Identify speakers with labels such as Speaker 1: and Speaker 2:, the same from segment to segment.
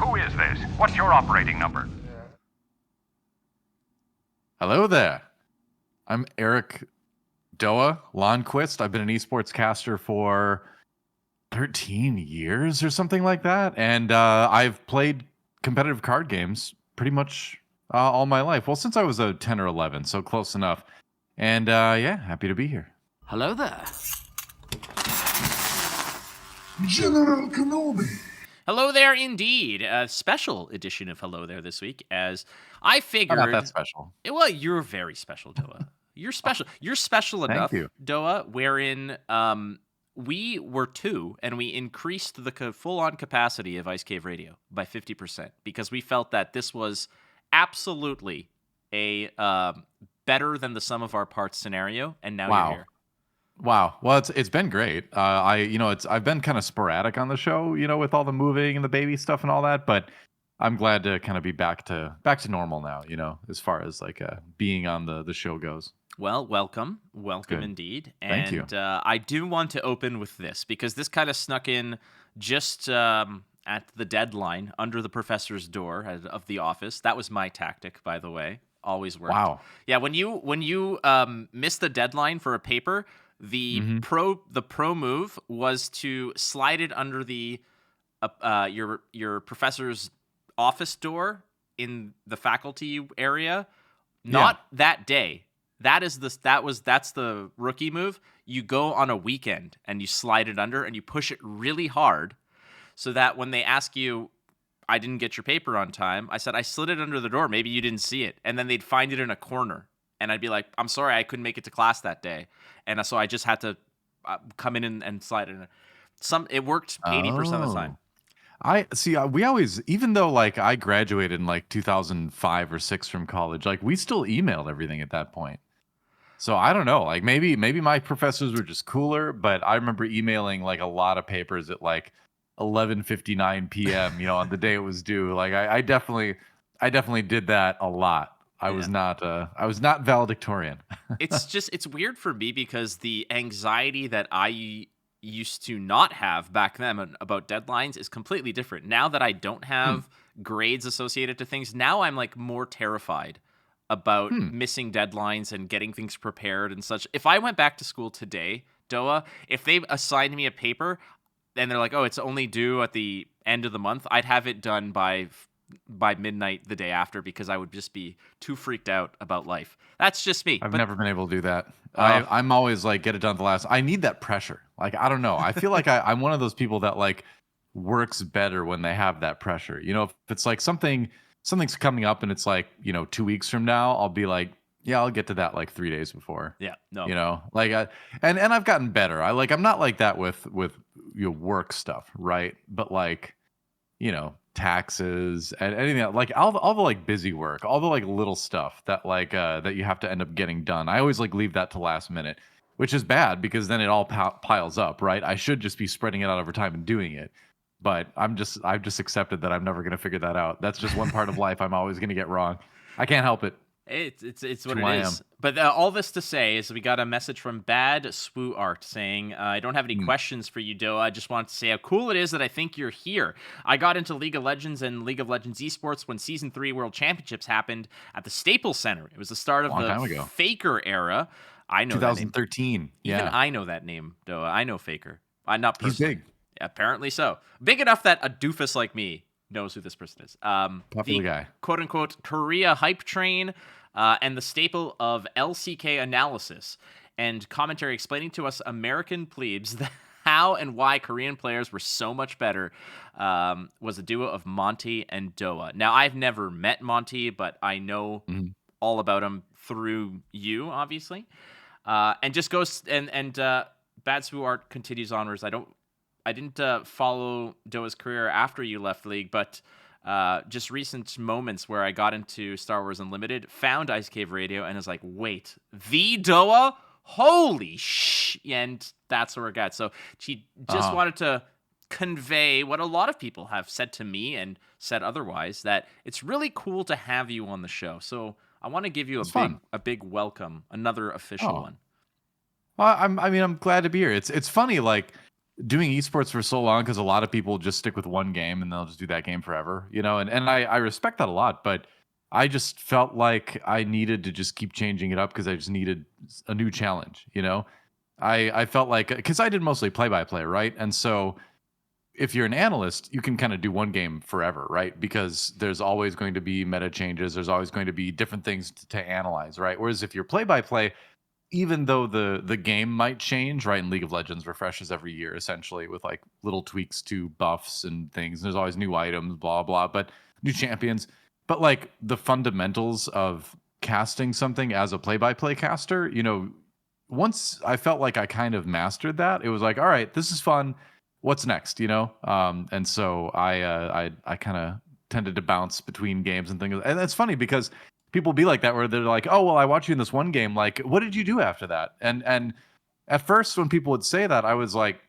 Speaker 1: Who is this? What's your operating number?
Speaker 2: Hello there. I'm Erik Doa Lonnquist. I've been an esports caster for 13 years or something like that. And I've played competitive card games pretty much all my life. Well, since I was 10 or 11, so close enough. And yeah, happy to be here.
Speaker 3: Hello there.
Speaker 4: General Kenobi.
Speaker 3: Hello there, indeed. A special edition of Hello There this week, as I figured.
Speaker 2: Not that special.
Speaker 3: Well, you're very special, Doa. You're special. You're special enough,
Speaker 2: you.
Speaker 3: Doa, wherein we were 2, and we increased the full-on capacity of Ice Cave Radio by 50% because we felt that this was absolutely a better than the sum of our parts scenario, and now you're here.
Speaker 2: Wow. Well, it's been great. I've been kind of sporadic on the show, with all the moving and the baby stuff and all that, but I'm glad to kind of be back to normal now, as far as like being on the show goes.
Speaker 3: Well, welcome
Speaker 2: Good.
Speaker 3: indeed.
Speaker 2: Thank you.
Speaker 3: I do want to open with this because this kind of snuck in just at the deadline under the professor's door of the office. That was my tactic, by the way. Always worked.
Speaker 2: Wow.
Speaker 3: Yeah, when you miss the deadline for a paper, the pro move was to slide it under the your professor's office door in the faculty area. Not that day. That's the rookie move. You go on a weekend and you slide it under and you push it really hard so that when they ask you, I didn't get your paper on time, I said I slid it under the door. Maybe you didn't see it. And then they'd find it in a corner. And I'd be like, I'm sorry, I couldn't make it to class that day. And so I just had to come in and slide it in. It worked 80% of the time.
Speaker 2: I see. We always, even though like I graduated in like 2005 or 6 from college, like we still emailed everything at that point. So I don't know. Like maybe my professors were just cooler, but I remember emailing like a lot of papers at like 11:59 p.m. On the day it was due. Like I definitely did that a lot. I was not valedictorian.
Speaker 3: It's weird for me because the anxiety that I used to not have back then about deadlines is completely different. Now that I don't have grades associated to things, now I'm like more terrified about missing deadlines and getting things prepared and such. If I went back to school today, Doa, if they assigned me a paper and they're like, oh, it's only due at the end of the month, I'd have it done by midnight the day after because I would just be too freaked out about life. That's just me.
Speaker 2: I've never been able to do that. I'm always like, get it done at the last. I need that pressure. Like, I don't know. I feel like I'm one of those people that like works better when they have that pressure. If it's like something's coming up and it's like, 2 weeks from now, I'll be like, yeah, I'll get to that like 3 days before.
Speaker 3: Yeah, no.
Speaker 2: Like and I've gotten better. I'm not like that with work stuff, right? But like, taxes and anything like all the like busy work, all the like little stuff that like that you have to end up getting done. I always like leave that to last minute, which is bad because then it all piles up, right? I should just be spreading it out over time and doing it. But I've just accepted that I'm never going to figure that out. That's just one part of life I'm always going to get wrong. I can't help it.
Speaker 3: It's what it is. But all this to say is we got a message from BadSwooArt saying, I don't have any questions for you, Doa. I just wanted to say how cool it is that I think you're here. I got into League of Legends and League of Legends Esports when Season 3 World Championships happened at the Staples Center. It was the start of the Faker era. I know
Speaker 2: 2013.
Speaker 3: Yeah. Even I know that name, Doa. I know Faker. Not personally.
Speaker 2: He's big.
Speaker 3: Apparently so. Big enough that a doofus like me knows who this person is.
Speaker 2: Popular guy.
Speaker 3: Quote-unquote Korea hype train and the staple of LCK analysis and commentary explaining to us American plebes how and why Korean players were so much better was a duo of Monty and Doa. Now, I've never met Monty, but I know all about him through you, obviously. And just goes and BadSwooArt continues onwards. I didn't follow Doa's career after you left League, but just recent moments where I got into Star Wars Unlimited, found Ice Cave Radio, and was like, wait, the Doa? Holy sh! And that's where it got. So she just wanted to convey what a lot of people have said to me and said otherwise, that it's really cool to have you on the show. So I want to give you a big welcome, another official one.
Speaker 2: Well, I'm glad to be here. It's funny, like, doing esports for so long because a lot of people just stick with one game and they'll just do that game forever, and I respect that a lot, but I just felt like I needed to just keep changing it up because I just needed a new challenge. I felt like because I did mostly play by play, right? And so if you're an analyst, you can kind of do one game forever, right? Because there's always going to be meta changes. There's always going to be different things to analyze, right? Whereas if you're play by play, even though the game might change, right? And League of Legends refreshes every year essentially with like little tweaks to buffs and things. There's always new items, blah blah, but new champions. But like the fundamentals of casting something as a play-by-play caster, once I felt like I kind of mastered that, it was like, all right, this is fun. What's next? And so I kind of tended to bounce between games and things. And that's funny because people be like that where they're like, oh well, I watched you in this one game. Like, what did you do after that? And at first, when people would say that, I was like,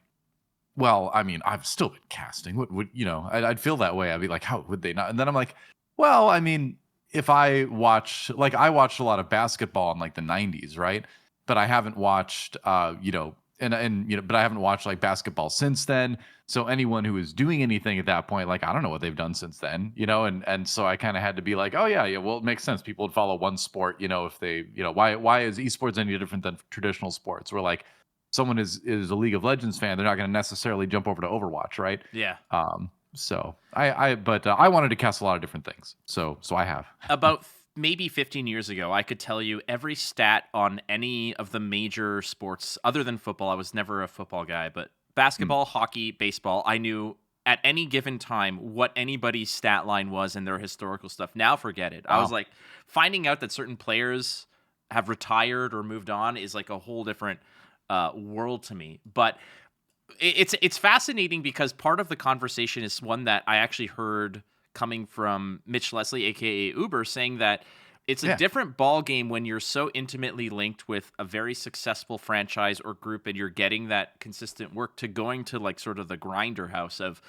Speaker 2: well, I mean, I've still been casting. What would I'd feel that way. I'd be like, how would they not? And then I'm like, well, I mean, if I watched a lot of basketball in like the 90s, right? But I haven't watched but I haven't watched like basketball since then. So anyone who is doing anything at that point, like I don't know what they've done since then, and so I kind of had to be like, oh yeah, well, it makes sense. People would follow one sport, if they, why is esports any different than traditional sports? Where like someone is a League of Legends fan, they're not going to necessarily jump over to Overwatch, right?
Speaker 3: Yeah.
Speaker 2: So I wanted to cast a lot of different things. So I have.
Speaker 3: About maybe 15 years ago, I could tell you every stat on any of the major sports other than football. I was never a football guy, but basketball, hockey, baseball, I knew at any given time what anybody's stat line was and their historical stuff. Now forget it. I was like, finding out that certain players have retired or moved on is like a whole different world to me. But it's fascinating because part of the conversation is one that I actually heard coming from Mitch Leslie, aka Uber, saying that it's a different ball game when you're so intimately linked with a very successful franchise or group and you're getting that consistent work to going to like sort of the grinder house of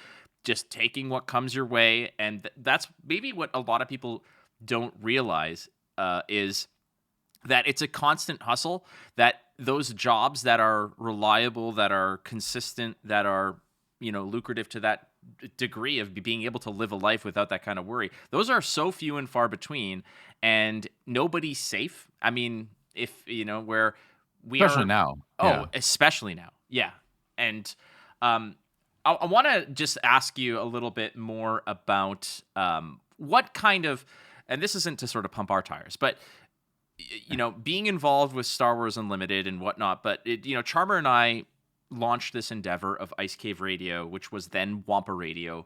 Speaker 3: just taking what comes your way. And that's maybe what a lot of people don't realize is that it's a constant hustle, that those jobs that are reliable, that are consistent, that are, lucrative to that degree of being able to live a life without that kind of worry, those are so few and far between, and nobody's safe. I mean, if where we
Speaker 2: especially
Speaker 3: are
Speaker 2: now.
Speaker 3: especially now. Yeah. And I want to just ask you a little bit more about what kind of, and this isn't to sort of pump our tires, but being involved with Star Wars Unlimited and whatnot, but Charmer and I launched this endeavor of Ice Cave Radio, which was then Wampa Radio,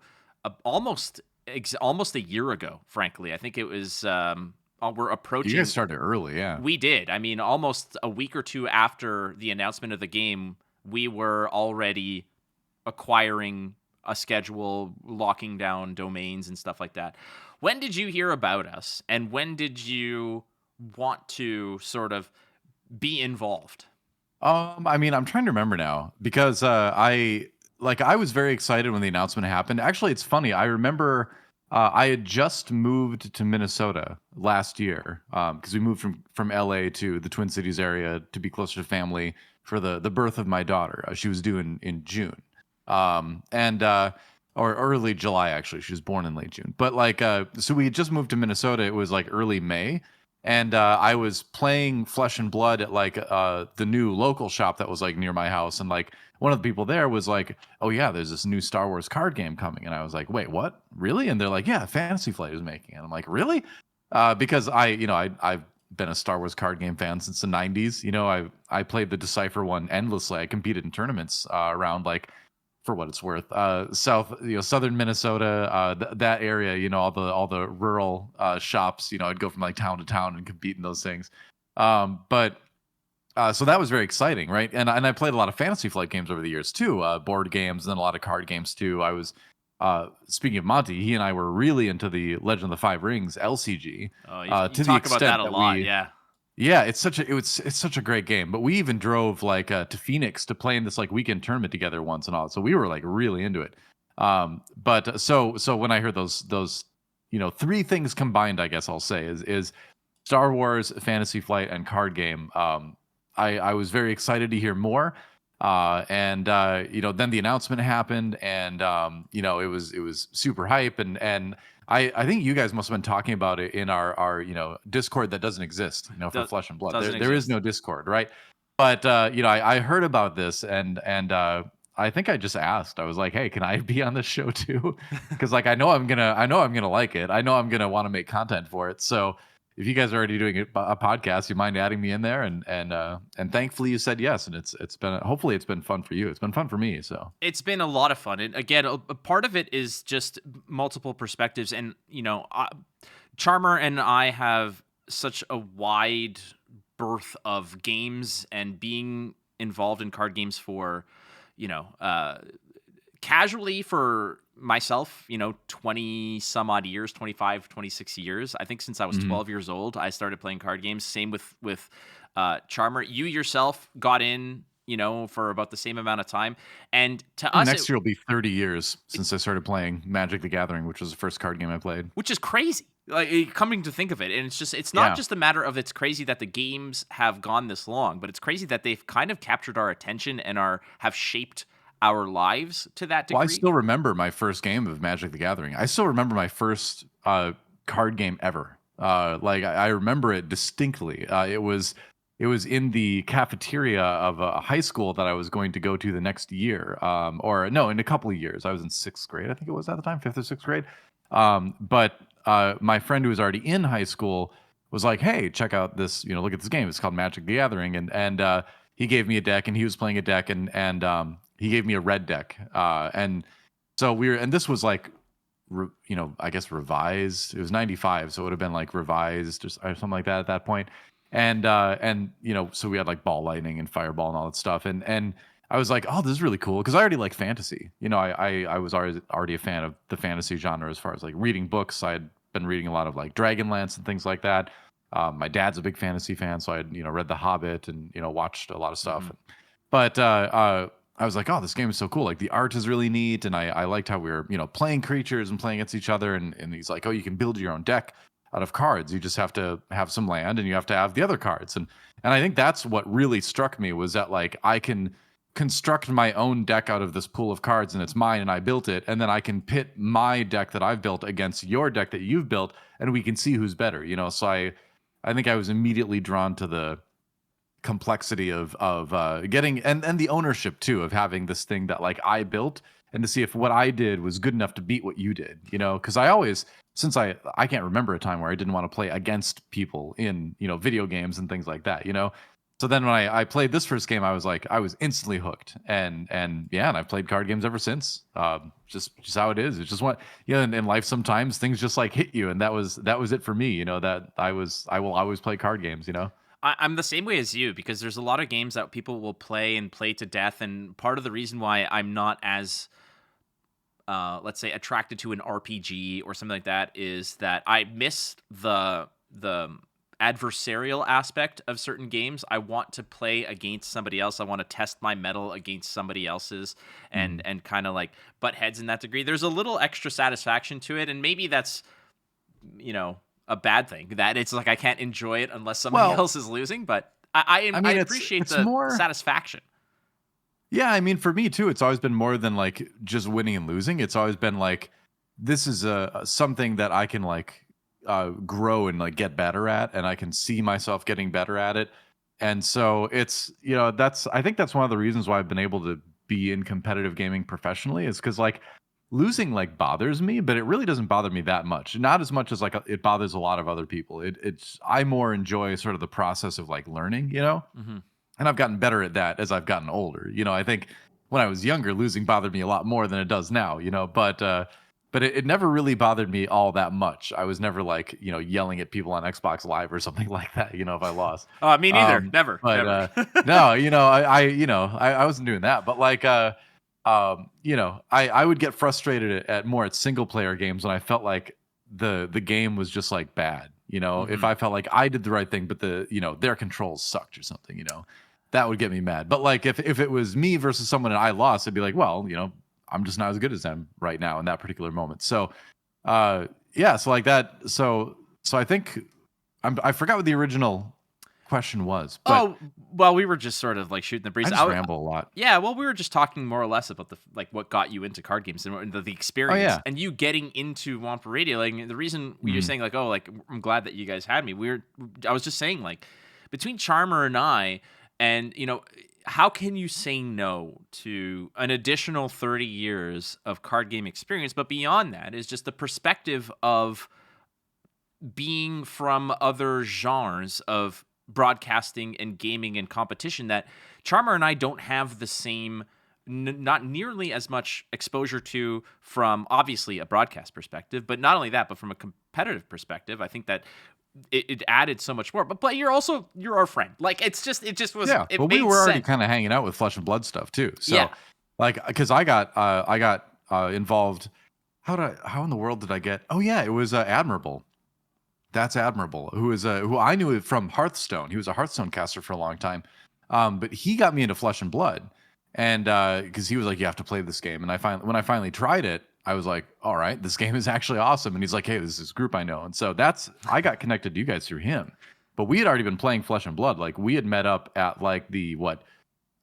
Speaker 3: almost a year ago. Frankly, I think it was. We're approaching.
Speaker 2: You guys started early, yeah.
Speaker 3: We did. I mean, almost a week or two after the announcement of the game, we were already acquiring a schedule, locking down domains and stuff like that. When did you hear about us, and when did you want to sort of be involved?
Speaker 2: I mean, I'm trying to remember now because I was very excited when the announcement happened. Actually, it's funny. I remember I had just moved to Minnesota last year because we moved from LA to the Twin Cities area to be closer to family for the birth of my daughter. She was due in June, or early July actually. She was born in late June. But so we had just moved to Minnesota. It was like early May. And I was playing Flesh and Blood at the new local shop that was like near my house, and like one of the people there was like, "Oh yeah, there's this new Star Wars card game coming," and I was like, "Wait, what? Really?" And they're like, "Yeah, Fantasy Flight is making it." I'm like, "Really?" Because I've been a Star Wars card game fan since the '90s. I played the Decipher one endlessly. I competed in tournaments around like, for what it's worth, southern Minnesota, that area, all the rural shops, I'd go from like town to town and compete in those things. So that was very exciting, right? And I played a lot of Fantasy Flight games over the years too, board games, and then a lot of card games too. I was speaking of Monty, he and I were really into the Legend of the Five Rings LCG.
Speaker 3: Oh, you talk about that a lot, yeah.
Speaker 2: Yeah, it's such a great game. But we even drove to Phoenix to play in this like weekend tournament together once and all. So we were like really into it. But so when I heard those three things combined, I guess I'll say is Star Wars, Fantasy Flight, and card game. I was very excited to hear more. Then the announcement happened, and it was super hype, and I think you guys must have been talking about it in our Discord that doesn't exist, for Flesh and Blood. There is no Discord, right? But I heard about this, and I think I just asked. I was like, "Hey, can I be on this show too?" Because I know I'm gonna like it. I know I'm gonna want to make content for it. So if you guys are already doing a podcast, you mind adding me in there? And thankfully you said yes, and it's been, hopefully it's been fun for you. It's been fun for me. So
Speaker 3: It's been a lot of fun, and again, a part of it is just multiple perspectives, and Charmer and I have such a wide berth of games and being involved in card games for, casually for myself, 20 some odd years, 25, 26 years. I think since I was 12 years old, I started playing card games. Same with Charmer. You yourself got in, for about the same amount of time. And to us,
Speaker 2: next year will be 30 years since I started playing Magic the Gathering, which was the first card game I played.
Speaker 3: Which is crazy. Like, coming to think of it, and it's not just a matter of, it's crazy that the games have gone this long, but it's crazy that they've kind of captured our attention and have shaped our lives to that degree.
Speaker 2: Well, I still remember my first game of Magic the Gathering. I still remember my first card game ever. I remember it distinctly. It was in the cafeteria of a high school that I was going to go to the next year, in a couple of years. I was in sixth grade, I think it was at the time, fifth or sixth grade. But my friend who was already in high school was like, "Hey, check out this, look at this game. It's called Magic the Gathering." And he gave me a deck, and he was playing a deck, and he gave me a red deck. And so and this was like, I guess revised. It was 95, so it would have been like revised or something like that at that point. And so we had like Ball Lightning and Fireball and all that stuff. And I was like, "Oh, this is really cool," because I already like fantasy. I was already a fan of the fantasy genre as far as like reading books. I had been reading a lot of like Dragonlance and things like that. My dad's a big fantasy fan, so I had read The Hobbit and watched a lot of stuff. But I was like, "Oh, this game is so cool. Like the art is really neat," and I liked how we were playing creatures and playing against each other. And he's like, "Oh, you can build your own deck out of cards. You just have to have some land, and you have to have the other cards." And I think that's what really struck me, was that like I can construct my own deck out of this pool of cards, and it's mine, and I built it, and then I can pit my deck that I've built against your deck that you've built, and we can see who's better. So I think I was immediately drawn to the complexity of getting and the ownership too of having this thing that like I built, and to see if what I did was good enough to beat what you did. Because I always, since I can't remember a time where I didn't want to play against people in video games and things like that. So then when I played this first game, I was instantly hooked, and I've played card games ever since. Just how it is. It's just in life sometimes things just like hit you, and that was it for me. That I will always play card games.
Speaker 3: I'm the same way as you, because there's a lot of games that people will play and play to death, and part of the reason why I'm not as let's say attracted to an RPG or something like that is that I miss the adversarial aspect of certain games. I want to play against somebody else. I want to test my mettle against somebody else's and kind of like butt heads in that degree. There's a little extra satisfaction to it, and maybe that's a bad thing, that it's like I can't enjoy it unless somebody else is losing, but I appreciate the more satisfaction.
Speaker 2: Yeah, I mean, for me too, it's always been more than like just winning and losing. It's always been like, this is something that I can like grow and like get better at, and I can see myself getting better at it. And so it's I think that's one of the reasons why I've been able to be in competitive gaming professionally, is because like losing like bothers me, but it really doesn't bother me that much. Not as much as like it bothers a lot of other people. I more enjoy sort of the process of like learning, and I've gotten better at that as I've gotten older. I think when I was younger, losing bothered me a lot more than it does now, but it never really bothered me all that much. I was never like, yelling at people on Xbox Live or something like that, if I lost.
Speaker 3: Me neither. Never.
Speaker 2: But
Speaker 3: never.
Speaker 2: No, I wasn't doing that. But like, I would get frustrated at single player games when I felt like the game was just like bad. If I felt like I did the right thing, but their controls sucked or something, that would get me mad. But like if it was me versus someone and I lost, I'd be like, well, I'm just not as good as them right now in that particular moment. So, so like that. So I think I forgot what the original question was. But
Speaker 3: Oh, well, we were just sort of like shooting the breeze.
Speaker 2: I just ramble a lot.
Speaker 3: Yeah, well, we were just talking more or less about what got you into card games and the experience,
Speaker 2: yeah.
Speaker 3: and you getting into Wampa Radio. Like the reason you're saying like, oh, like I'm glad that you guys had me. I was just saying like between Charmer and I, and how can you say no to an additional 30 years of card game experience? But beyond that is just the perspective of being from other genres of broadcasting and gaming and competition that Charmer and I don't have the same, not nearly as much exposure to from obviously a broadcast perspective, but not only that, but from a competitive perspective. I think that it added so much more. But you're our friend. Like it just was.
Speaker 2: Yeah,
Speaker 3: it
Speaker 2: but we
Speaker 3: made
Speaker 2: were already
Speaker 3: sense.
Speaker 2: kind of hanging out with Flesh and Blood stuff too. So,
Speaker 3: Yeah.
Speaker 2: like, because I got involved. How in the world did I get? Oh yeah, it was Admirable. That's Admirable, who I knew from Hearthstone. He was a Hearthstone caster for a long time, but he got me into Flesh and Blood, and because he was like, you have to play this game. And when I finally tried it, I was like, all right, this game is actually awesome. And he's like, hey, this is this group I know, and so I got connected to you guys through him. But we had already been playing Flesh and Blood. Like we had met up at like the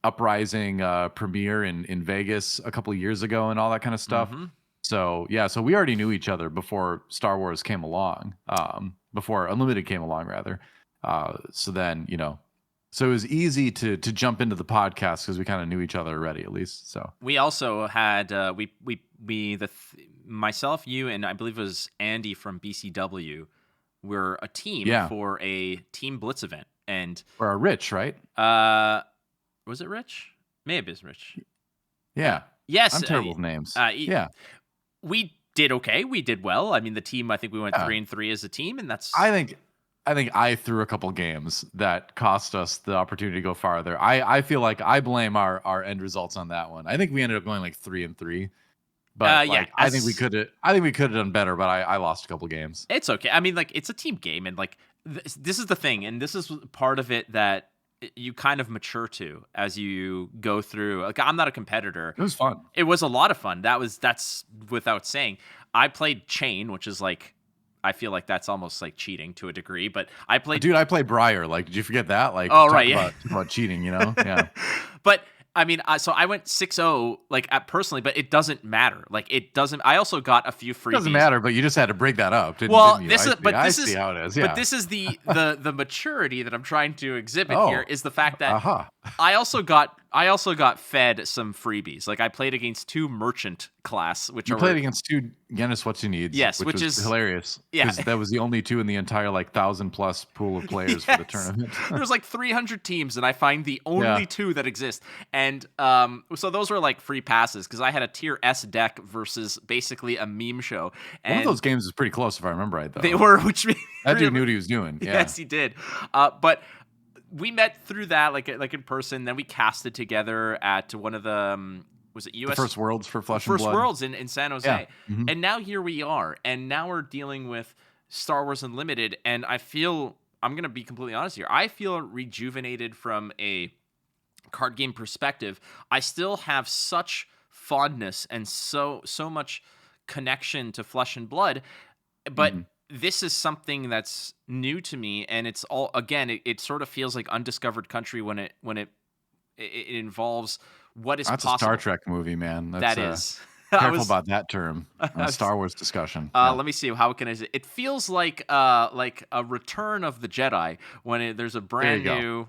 Speaker 2: Uprising premiere in Vegas a couple of years ago and all that kind of stuff.
Speaker 3: Mm-hmm.
Speaker 2: So yeah, so we already knew each other before Star Wars came along, before Unlimited came along rather. So then so it was easy to jump into the podcast because we kind of knew each other already at least. So
Speaker 3: we also had myself, you, and I believe it was Andy from BCW. We're a team for a Team Blitz event, and
Speaker 2: or Rich, right?
Speaker 3: Was it Rich? May have been Rich.
Speaker 2: Yeah.
Speaker 3: Yes.
Speaker 2: I'm terrible with names.
Speaker 3: Yeah. We did okay. We did well. I mean, the team, I think we went 3-3 as a team, and that's.
Speaker 2: I think I threw a couple games that cost us the opportunity to go farther. I feel like I blame our end results on that one. I think we ended up going like 3-3. But I think we could have done better, but I lost a couple games.
Speaker 3: It's okay. I mean, like it's a team game, and like this is the thing, and this is part of it that you kind of mature to as you go through. Like I'm not a competitor.
Speaker 2: It was fun.
Speaker 3: It was a lot of fun. That's without saying. I played Chain, which is like I feel like that's almost like cheating to a degree, but I played
Speaker 2: Briar. Like, did you forget that? Like,
Speaker 3: oh right, yeah,
Speaker 2: about cheating, yeah.
Speaker 3: But I mean, so I went 6-0 like personally, but it doesn't matter. Like it doesn't. I also got a few freebies.
Speaker 2: It doesn't matter, but you just had to bring that up. Didn't you? I see how it is. Yeah.
Speaker 3: But this is the maturity that I'm trying to exhibit here is the fact that I also got fed some freebies. Like I played against 2 merchant class, which
Speaker 2: you played against 2 Guinness What You Need.
Speaker 3: Yes,
Speaker 2: which is hilarious.
Speaker 3: Yeah,
Speaker 2: because that was the only 2 in the entire like 1,000+ pool of players for the tournament.
Speaker 3: There's like 300 teams, and I find the only 2 that exist. And so those were like free passes because I had a tier S deck versus basically a meme show. And
Speaker 2: one of those games is pretty close if I remember right, though.
Speaker 3: They were, which means
Speaker 2: that dude knew what he was doing. Yeah.
Speaker 3: Yes, he did. But we met through that, like in person. Then we casted together at one of the was it US
Speaker 2: the First Worlds for Flesh and Blood?
Speaker 3: First Worlds in San Jose.
Speaker 2: Yeah. Mm-hmm.
Speaker 3: And now here we are, and now we're dealing with Star Wars Unlimited, and I feel I'm gonna be completely honest here. I feel rejuvenated from a card game perspective. I still have such fondness and so much connection to Flesh and Blood, but this is something that's new to me, and it's all again. It sort of feels like undiscovered country when it involves what is possible.
Speaker 2: That's a Star Trek movie, man.
Speaker 3: That is.
Speaker 2: Careful about that term on Star Wars discussion.
Speaker 3: Let me see. How can I say? It feels like a Return of the Jedi when there's a brand new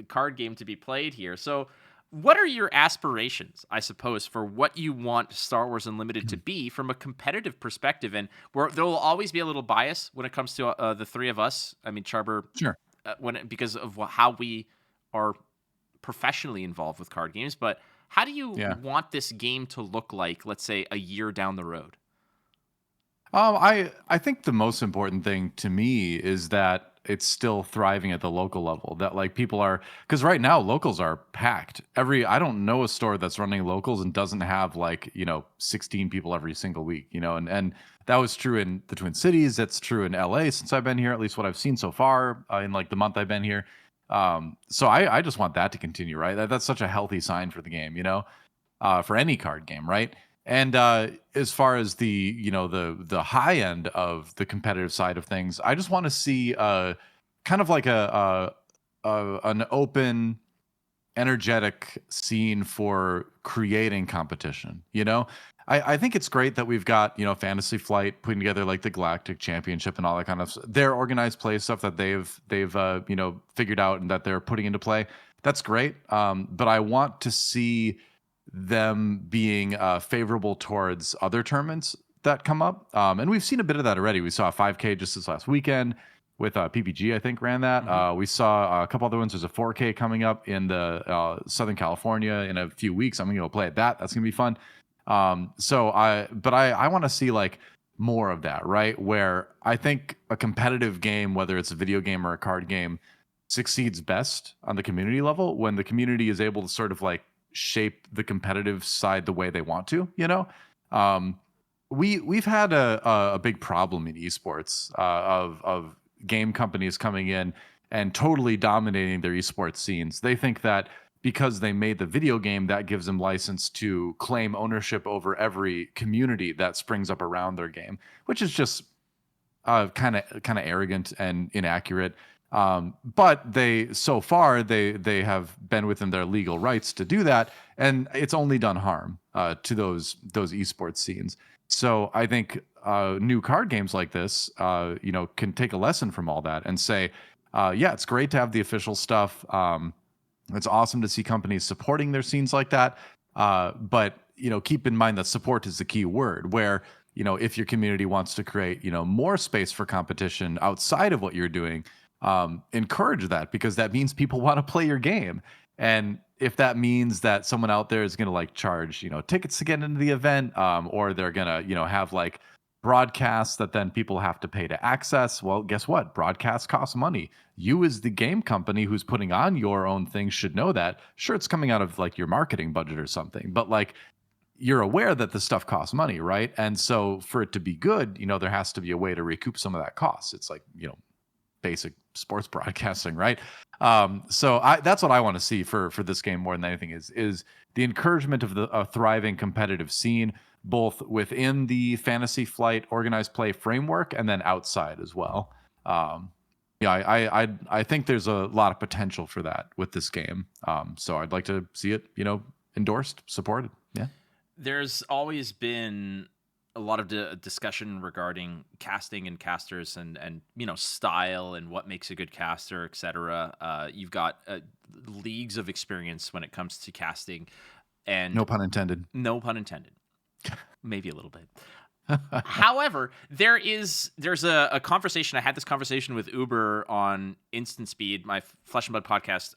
Speaker 3: card game to be played here. So, what are your aspirations, I suppose, for what you want Star Wars Unlimited to be from a competitive perspective? And there will always be a little bias when it comes to the 3 of us. I mean, Charber,
Speaker 2: sure,
Speaker 3: because of how we are professionally involved with card games. But how do you want this game to look like, let's say, a year down the road?
Speaker 2: I think the most important thing to me is that it's still thriving at the local level. That like people are, because right now locals are packed. I don't know a store that's running locals and doesn't have 16 people every single week. And that was true in the Twin Cities. That's true in LA since I've been here. At least what I've seen so far in like the month I've been here. So I just want that to continue, right? That's such a healthy sign for the game, for any card game, right? And as far as the high end of the competitive side of things, I just want to see kind of like a an open, energetic scene for creating competition. I think it's great that we've got Fantasy Flight putting together like the Galactic Championship and all that kind of their organized play stuff that they've figured out and that they're putting into play. That's great. But I want to see them being favorable towards other tournaments that come up. And we've seen a bit of that already. We saw a 5K just this last weekend with PPG, I think, ran that. We saw a couple other ones. There's a 4K coming up in the Southern California in a few weeks. I'm going to go play at that. That's going to be fun. But I want to see like more of that, right? Where I think a competitive game, whether it's a video game or a card game, succeeds best on the community level when the community is able to sort of like shape the competitive side the way they want to. We've had a big problem in esports of game companies coming in and totally dominating their esports scenes. They think that because they made the video game, that gives them license to claim ownership over every community that springs up around their game, which is just kind of arrogant and inaccurate. But so far they have been within their legal rights to do that, and it's only done harm to those esports scenes. So I think new card games like this, can take a lesson from all that and say, yeah, it's great to have the official stuff. It's awesome to see companies supporting their scenes like that. But keep in mind that support is the key word. Where if your community wants to create more space for competition outside of what you're doing, encourage that, because that means people want to play your game. And if that means that someone out there is going to like charge tickets to get into the event, or they're going to have like broadcasts that then people have to pay to access, well, guess what? Broadcasts cost money. You as the game company who's putting on your own thing should know that. Sure, it's coming out of like your marketing budget or something, but like you're aware that the stuff costs money, right? And so for it to be good, there has to be a way to recoup some of that cost. It's like basic sports broadcasting, right? So that's what I want to see for this game more than anything is the encouragement of a thriving competitive scene, both within the Fantasy Flight organized play framework and then outside as well. I think there's a lot of potential for that with this game. So I'd like to see it, endorsed, supported. Yeah.
Speaker 3: There's always been a lot of discussion regarding casting and casters and style and what makes a good caster, etc. You've got leagues of experience when it comes to casting, and
Speaker 2: no pun intended.
Speaker 3: No pun intended. Maybe a little bit. However, there's a conversation. I had this conversation with Uber on Instant Speed, my Flesh and Blood podcast,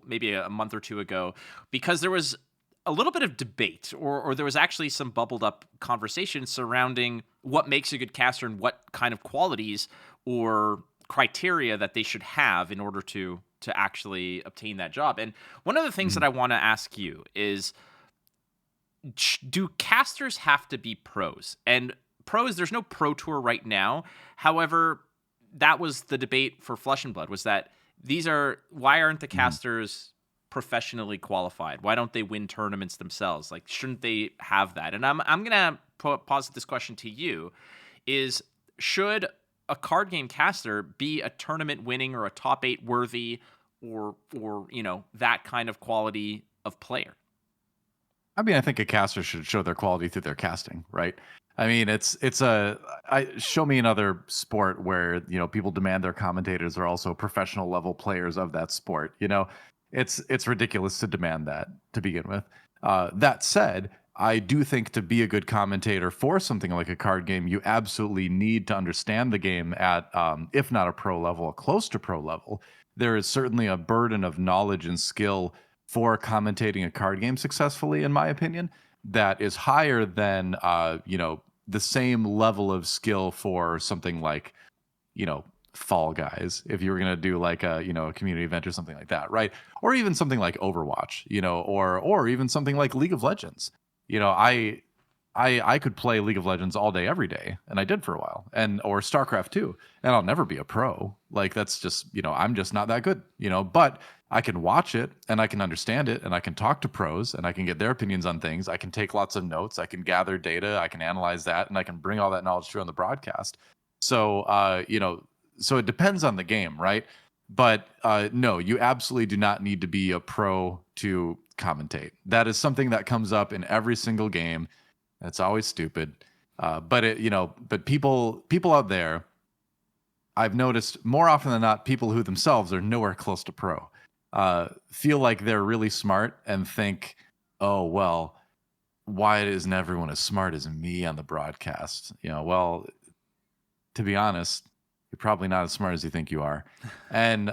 Speaker 3: maybe a month or two ago, because there was a little bit of debate, or there was actually some bubbled up conversation surrounding what makes a good caster and what kind of qualities or criteria that they should have in order to actually obtain that job. And one of the things that I want to ask you is, do casters have to be pros? And pros, there's no pro tour right now. However, that was the debate for Flesh and Blood, was that why aren't the casters professionally qualified? Why don't they win tournaments themselves? Like, shouldn't they have that? And I'm gonna posit this question to you: is should a card game caster be a tournament winning or a top 8 worthy or that kind of quality of player?
Speaker 2: I mean, I think a caster should show their quality through their casting, right? I mean, show me another sport where people demand their commentators are also professional level players of that sport. It's ridiculous to demand that to begin with. That said, I do think to be a good commentator for something like a card game, you absolutely need to understand the game at, if not a pro level, close to pro level. There is certainly a burden of knowledge and skill for commentating a card game successfully, in my opinion, that is higher than the same level of skill for something like Fall Guys, if you were going to do like a community event or something like that, right? Or even something like Overwatch, or even something like League of Legends. I could play League of Legends all day every day, and I did for a while, or StarCraft 2, and I'll never be a pro. Like, that's just I'm just not that good, but I can watch it and I can understand it and I can talk to pros and I can get their opinions on things. I can take lots of notes, I can gather data, I can analyze that, and I can bring all that knowledge through on the broadcast. So so it depends on the game, right? But no, you absolutely do not need to be a pro to commentate. That is something that comes up in every single game. It's always stupid. But people out there, I've noticed more often than not, people who themselves are nowhere close to pro, feel like they're really smart and think, oh, well, why isn't everyone as smart as me on the broadcast? Well, to be honest, you're probably not as smart as you think you are. And,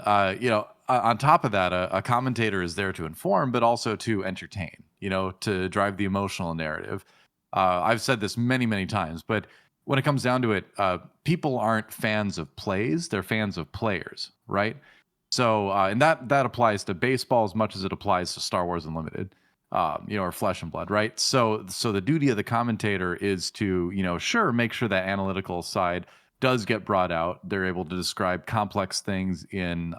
Speaker 2: on top of that, a commentator is there to inform, but also to entertain, to drive the emotional narrative. I've said this many, many times, but when it comes down to it, people aren't fans of plays, they're fans of players, right? So, and that applies to baseball as much as it applies to Star Wars Unlimited, or Flesh and Blood, right? So the duty of the commentator is to, sure, make sure that analytical side does get brought out. They're able to describe complex things in,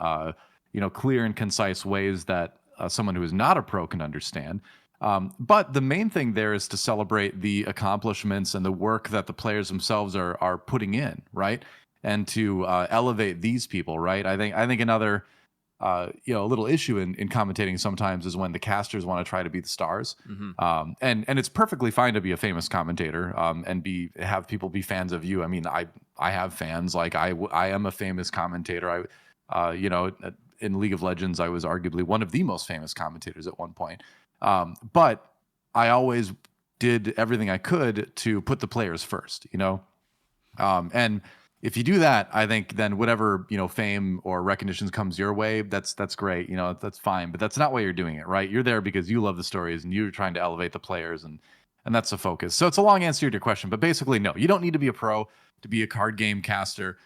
Speaker 2: clear and concise ways that someone who is not a pro can understand. But the main thing there is to celebrate the accomplishments and the work that the players themselves are putting in, right? And to elevate these people, right? I think another a little issue in commentating sometimes is when the casters want to try to be the stars. And it's perfectly fine to be a famous commentator and have people be fans of you. I mean, I have fans. Like I am a famous commentator. In League of Legends, I was arguably one of the most famous commentators at one point. But I always did everything I could to put the players first, and if you do that, I think then whatever, fame or recognition comes your way, that's great. That's fine, but that's not why you're doing it, right? You're there because you love the stories and you're trying to elevate the players, and that's the focus. So it's a long answer to your question, but basically, no, you don't need to be a pro to be a card game caster.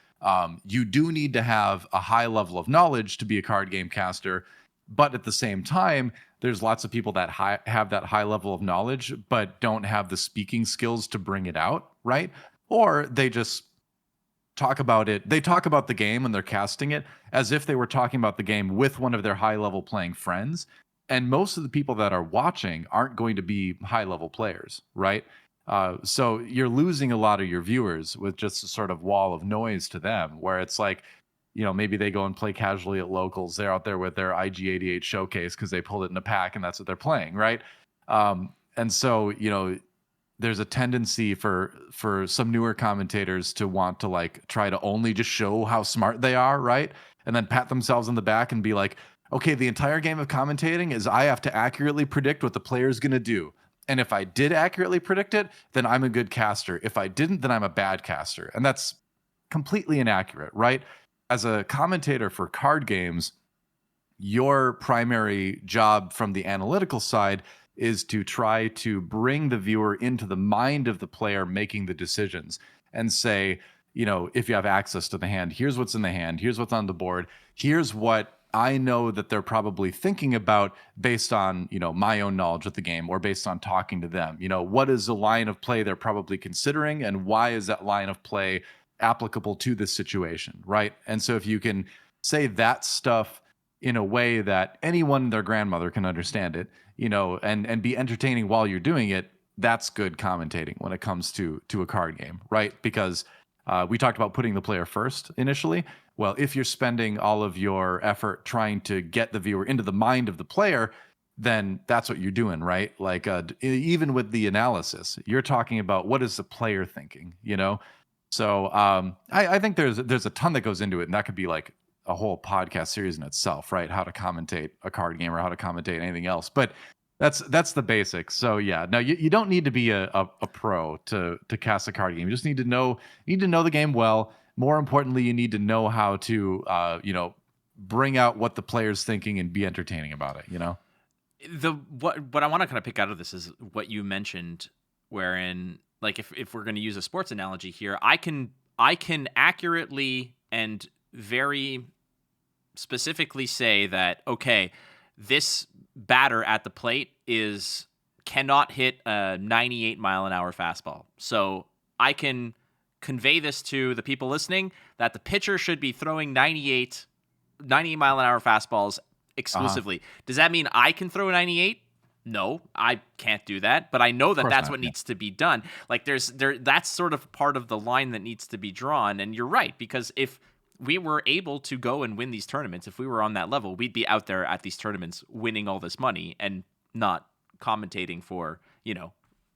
Speaker 2: You do need to have a high level of knowledge to be a card game caster, but at the same time, there's lots of people that have that high level of knowledge, but don't have the speaking skills to bring it out, right? Or they just talk about it. They talk about the game and they're casting it as if they were talking about the game with one of their high level playing friends. And most of the people that are watching aren't going to be high level players, right? So you're losing a lot of your viewers with just a sort of wall of noise to them, where it's like, maybe they go and play casually at locals. They're out there with their IG88 showcase because they pulled it in a pack and that's what they're playing, right? And so, there's a tendency for some newer commentators to want to like try to only just show how smart they are, right? And then pat themselves on the back and be like, okay, the entire game of commentating is I have to accurately predict what the player's going to do. And if I did accurately predict it, then I'm a good caster. If I didn't, then I'm a bad caster. And that's completely inaccurate, right? As a commentator for card games, your primary job from the analytical side is to try to bring the viewer into the mind of the player making the decisions and say, if you have access to the hand, here's what's in the hand, here's what's on the board, here's what I know that they're probably thinking about based on, my own knowledge of the game or based on talking to them. What is the line of play they're probably considering and why is that line of play applicable to this situation, right? And so if you can say that stuff in a way that anyone and their grandmother can understand it, and be entertaining while you're doing it, that's good commentating when it comes to a card game, right? Because we talked about putting the player first initially. Well, if you're spending all of your effort trying to get the viewer into the mind of the player, then that's what you're doing, right? Like even with the analysis, you're talking about what is the player thinking, So I think there's a ton that goes into it, and that could be like a whole podcast series in itself, right? How to commentate a card game or how to commentate anything else. But that's the basics. So yeah, no, you don't need to be a pro to cast a card game. You just need to know the game well. More importantly, you need to know how to bring out what the player's thinking and be entertaining about it.
Speaker 3: What I want to kind of pick out of this is what you mentioned, wherein like if we're going to use a sports analogy here, I can accurately and very specifically say that, okay, this batter at the plate cannot hit a 98 mile an hour fastball. So I can convey this to the people listening that the pitcher should be throwing 98 mile an hour fastballs exclusively. Does that mean I can throw 98? No, I can't do that, but I know that that's what needs to be done. Like that's sort of part of the line that needs to be drawn. And you're right, because if we were able to go and win these tournaments. If we were on that level, we'd be out there at these tournaments winning all this money and not commentating for,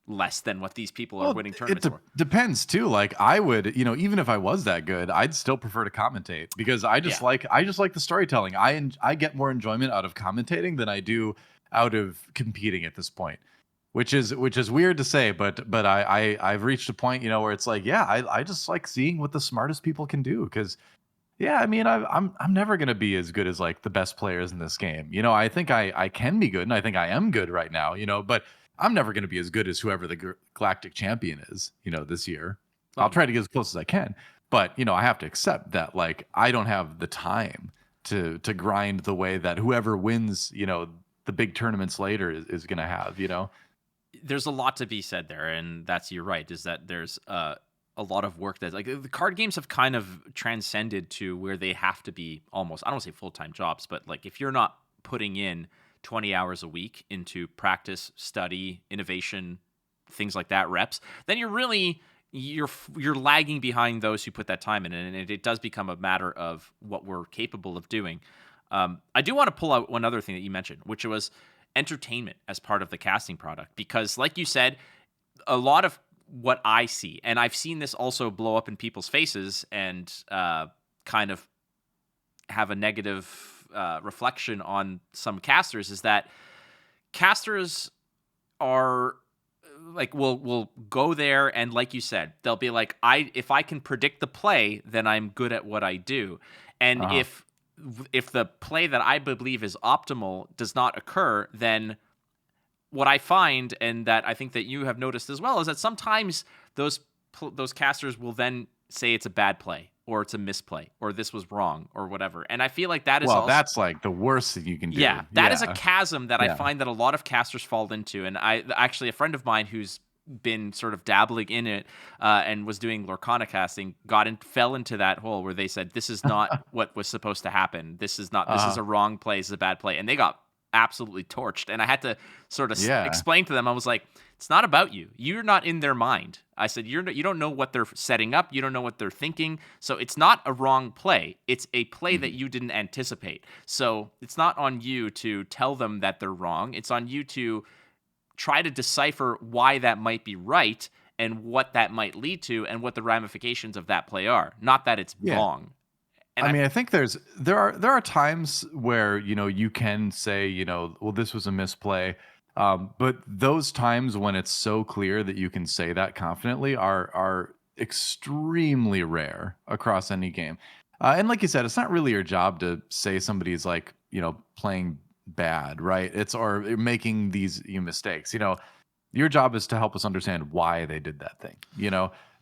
Speaker 3: less than what these people are winning tournaments for.
Speaker 2: Depends too. Like I would, even if I was that good, I'd still prefer to commentate because I just like the storytelling. I get more enjoyment out of commentating than I do out of competing at this point. Which is weird to say, but I've reached a point, where it's like, I just like seeing what the smartest people can do because I'm never gonna be as good as like the best players in this game. I think I can be good, and I think I am good right now. But I'm never gonna be as good as whoever the galactic champion is. This year, I'll try to get as close as I can, but I have to accept that like I don't have the time to grind the way that whoever wins, the big tournaments later is gonna have.
Speaker 3: There's a lot to be said there, and you're right. Is that there's a lot of work that like the card games have kind of transcended to where they have to be almost, I don't want to say full-time jobs, but like if you're not putting in 20 hours a week into practice, study, innovation, things like that, reps, then you're lagging behind those who put that time in, and it does become a matter of what we're capable of doing. I do want to pull out one other thing that you mentioned, which was entertainment as part of the casting product, because like you said, a lot of what I see, and I've seen this also blow up in people's faces and kind of have a negative reflection on some casters, is that casters are like will go there and like you said, they'll be like, if I can predict the play, then I'm good at what I do. And if the play that I believe is optimal does not occur, then what I find, and that I think that you have noticed as well, is that sometimes those casters will then say it's a bad play, or it's a misplay, or this was wrong, or whatever. And I feel like that is
Speaker 2: that's like the worst thing you can do.
Speaker 3: Yeah, that is a chasm that I find that a lot of casters fall into. And a friend of mine who's been sort of dabbling in it and was doing Lorcana casting fell into that hole where they said, this is not what was supposed to happen. This is a wrong play. This is a bad play. And they got absolutely torched. And I had to sort of explain to them. I was like, it's not about you. You're not in their mind. I said, you don't know what they're setting up. You don't know what they're thinking. So it's not a wrong play. It's a play that you didn't anticipate. So it's not on you to tell them that they're wrong. It's on you to try to decipher why that might be right and what that might lead to and what the ramifications of that play are. Not that it's wrong. And
Speaker 2: I think there are times where, you can say, well, this was a misplay. But those times when it's so clear that you can say that confidently are extremely rare across any game. And like you said, it's not really your job to say somebody's like, playing bad, right? Or making these mistakes. Your job is to help us understand why they did that thing.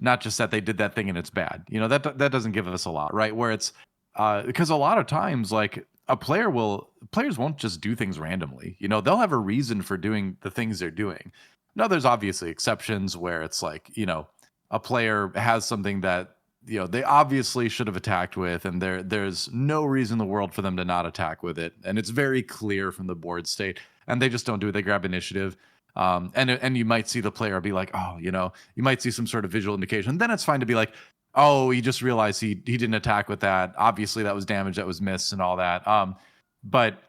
Speaker 2: Not just that they did that thing and it's bad. That doesn't give us a lot, right? Where it's because a lot of times, like players won't just do things randomly. They'll have a reason for doing the things they're doing. Now, there's obviously exceptions where it's like, a player has something that they obviously should have attacked with, and there's no reason in the world for them to not attack with it, and it's very clear from the board state, and they just don't do it. They grab initiative, and you might see the player be like, oh, you might see some sort of visual indication. Then it's fine to be like, oh, he just realized he didn't attack with that. Obviously, that was damage that was missed and all that. But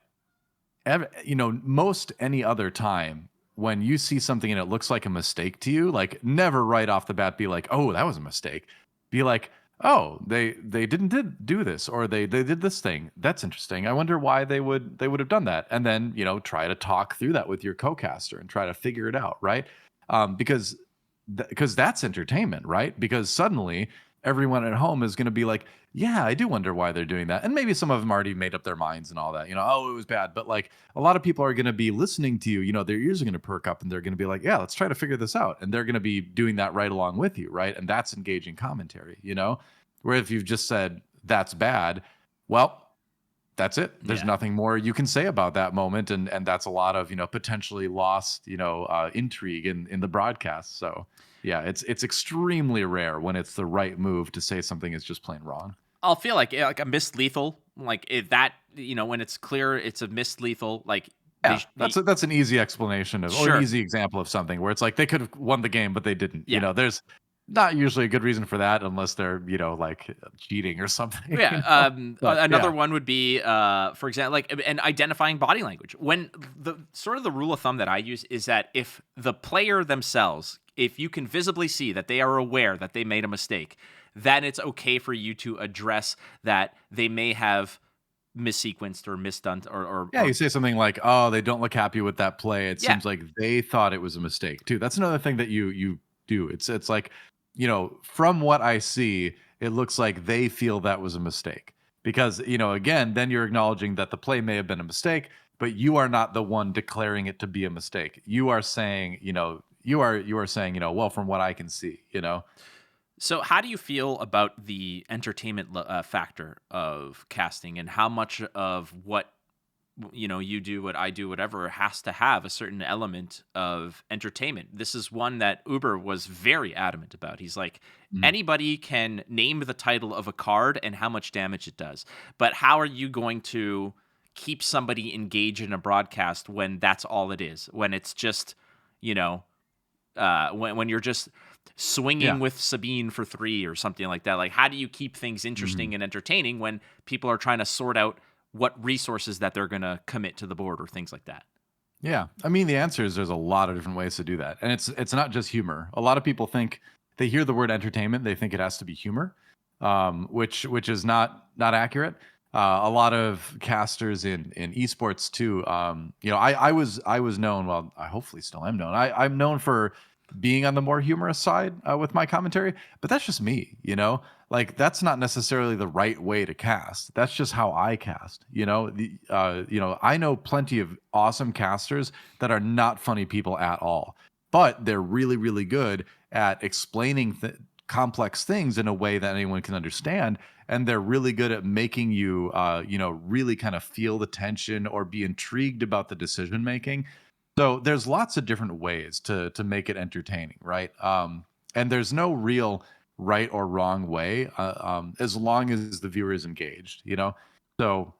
Speaker 2: most any other time when you see something and it looks like a mistake to you, like never right off the bat be like, oh, that was a mistake. Be like, oh, they didn't do this, or they did this thing. That's interesting. I wonder why they would have done that. And then, try to talk through that with your co-caster and try to figure it out, right? Because that's entertainment, right? Because suddenly everyone at home is going to be like, yeah, I do wonder why they're doing that. And maybe some of them already made up their minds and all that, oh, it was bad. But like a lot of people are going to be listening to you, their ears are going to perk up and they're going to be like, yeah, let's try to figure this out. And they're going to be doing that right along with you, right? And that's engaging commentary, where if you've just said that's bad, well, that's it. There's nothing more you can say about that moment. And that's a lot of, potentially lost, intrigue in the broadcast. So yeah, it's extremely rare when it's the right move to say something is just plain wrong.
Speaker 3: I'll feel like a missed lethal, like if that, when it's clear it's a missed lethal, like
Speaker 2: that's an easy explanation of, or an easy example of something where it's like they could have won the game, but they didn't.
Speaker 3: Yeah.
Speaker 2: Not usually a good reason for that, unless they're like cheating or something.
Speaker 3: Yeah.
Speaker 2: But
Speaker 3: Another
Speaker 2: yeah,
Speaker 3: one would be, for example, like, and identifying body language. When the sort of the rule of thumb that I use is that if the player themselves, if you can visibly see that they are aware that they made a mistake, then it's okay for you to address that they may have missequenced or misdone
Speaker 2: yeah. You say something like, "Oh, they don't look happy with that play. It
Speaker 3: yeah.
Speaker 2: seems like they thought it was a mistake too." That's another thing that you do. It's like, from what I see, it looks like they feel that was a mistake because again, then you're acknowledging that the play may have been a mistake, but you are not the one declaring it to be a mistake. You are saying, you are saying, well, from what I can see.
Speaker 3: So, how do you feel about the entertainment factor of casting, and how much of what you do, what I do, whatever, has to have a certain element of entertainment? This is one that Uber was very adamant about. He's like,
Speaker 2: Mhm.
Speaker 3: anybody can name the title of a card and how much damage it does, but how are you going to keep somebody engaged in a broadcast when that's all it is? When it's just, you know, when you're just swinging
Speaker 2: Yeah.
Speaker 3: with Sabine for 3 or something like that. Like, how do you keep things
Speaker 2: Mhm.
Speaker 3: interesting and entertaining when people are trying to sort out what resources that they're going to commit to the board or things like that?
Speaker 2: Yeah. I mean, the answer is there's a lot of different ways to do that. And it's not just humor. A lot of people think they hear the word entertainment, they think it has to be humor, which is not accurate. A lot of casters in esports too. I was known. Well, I hopefully still am known. I'm known for being on the more humorous side with my commentary, but that's just me. Like that's not necessarily the right way to cast. That's just how I cast. I know plenty of awesome casters that are not funny people at all, but they're really, really good at explaining complex things in a way that anyone can understand, and they're really good at making you, really kind of feel the tension or be intrigued about the decision making. So there's lots of different ways to make it entertaining, right? And there's no real right or wrong way, as long as the viewer is engaged. So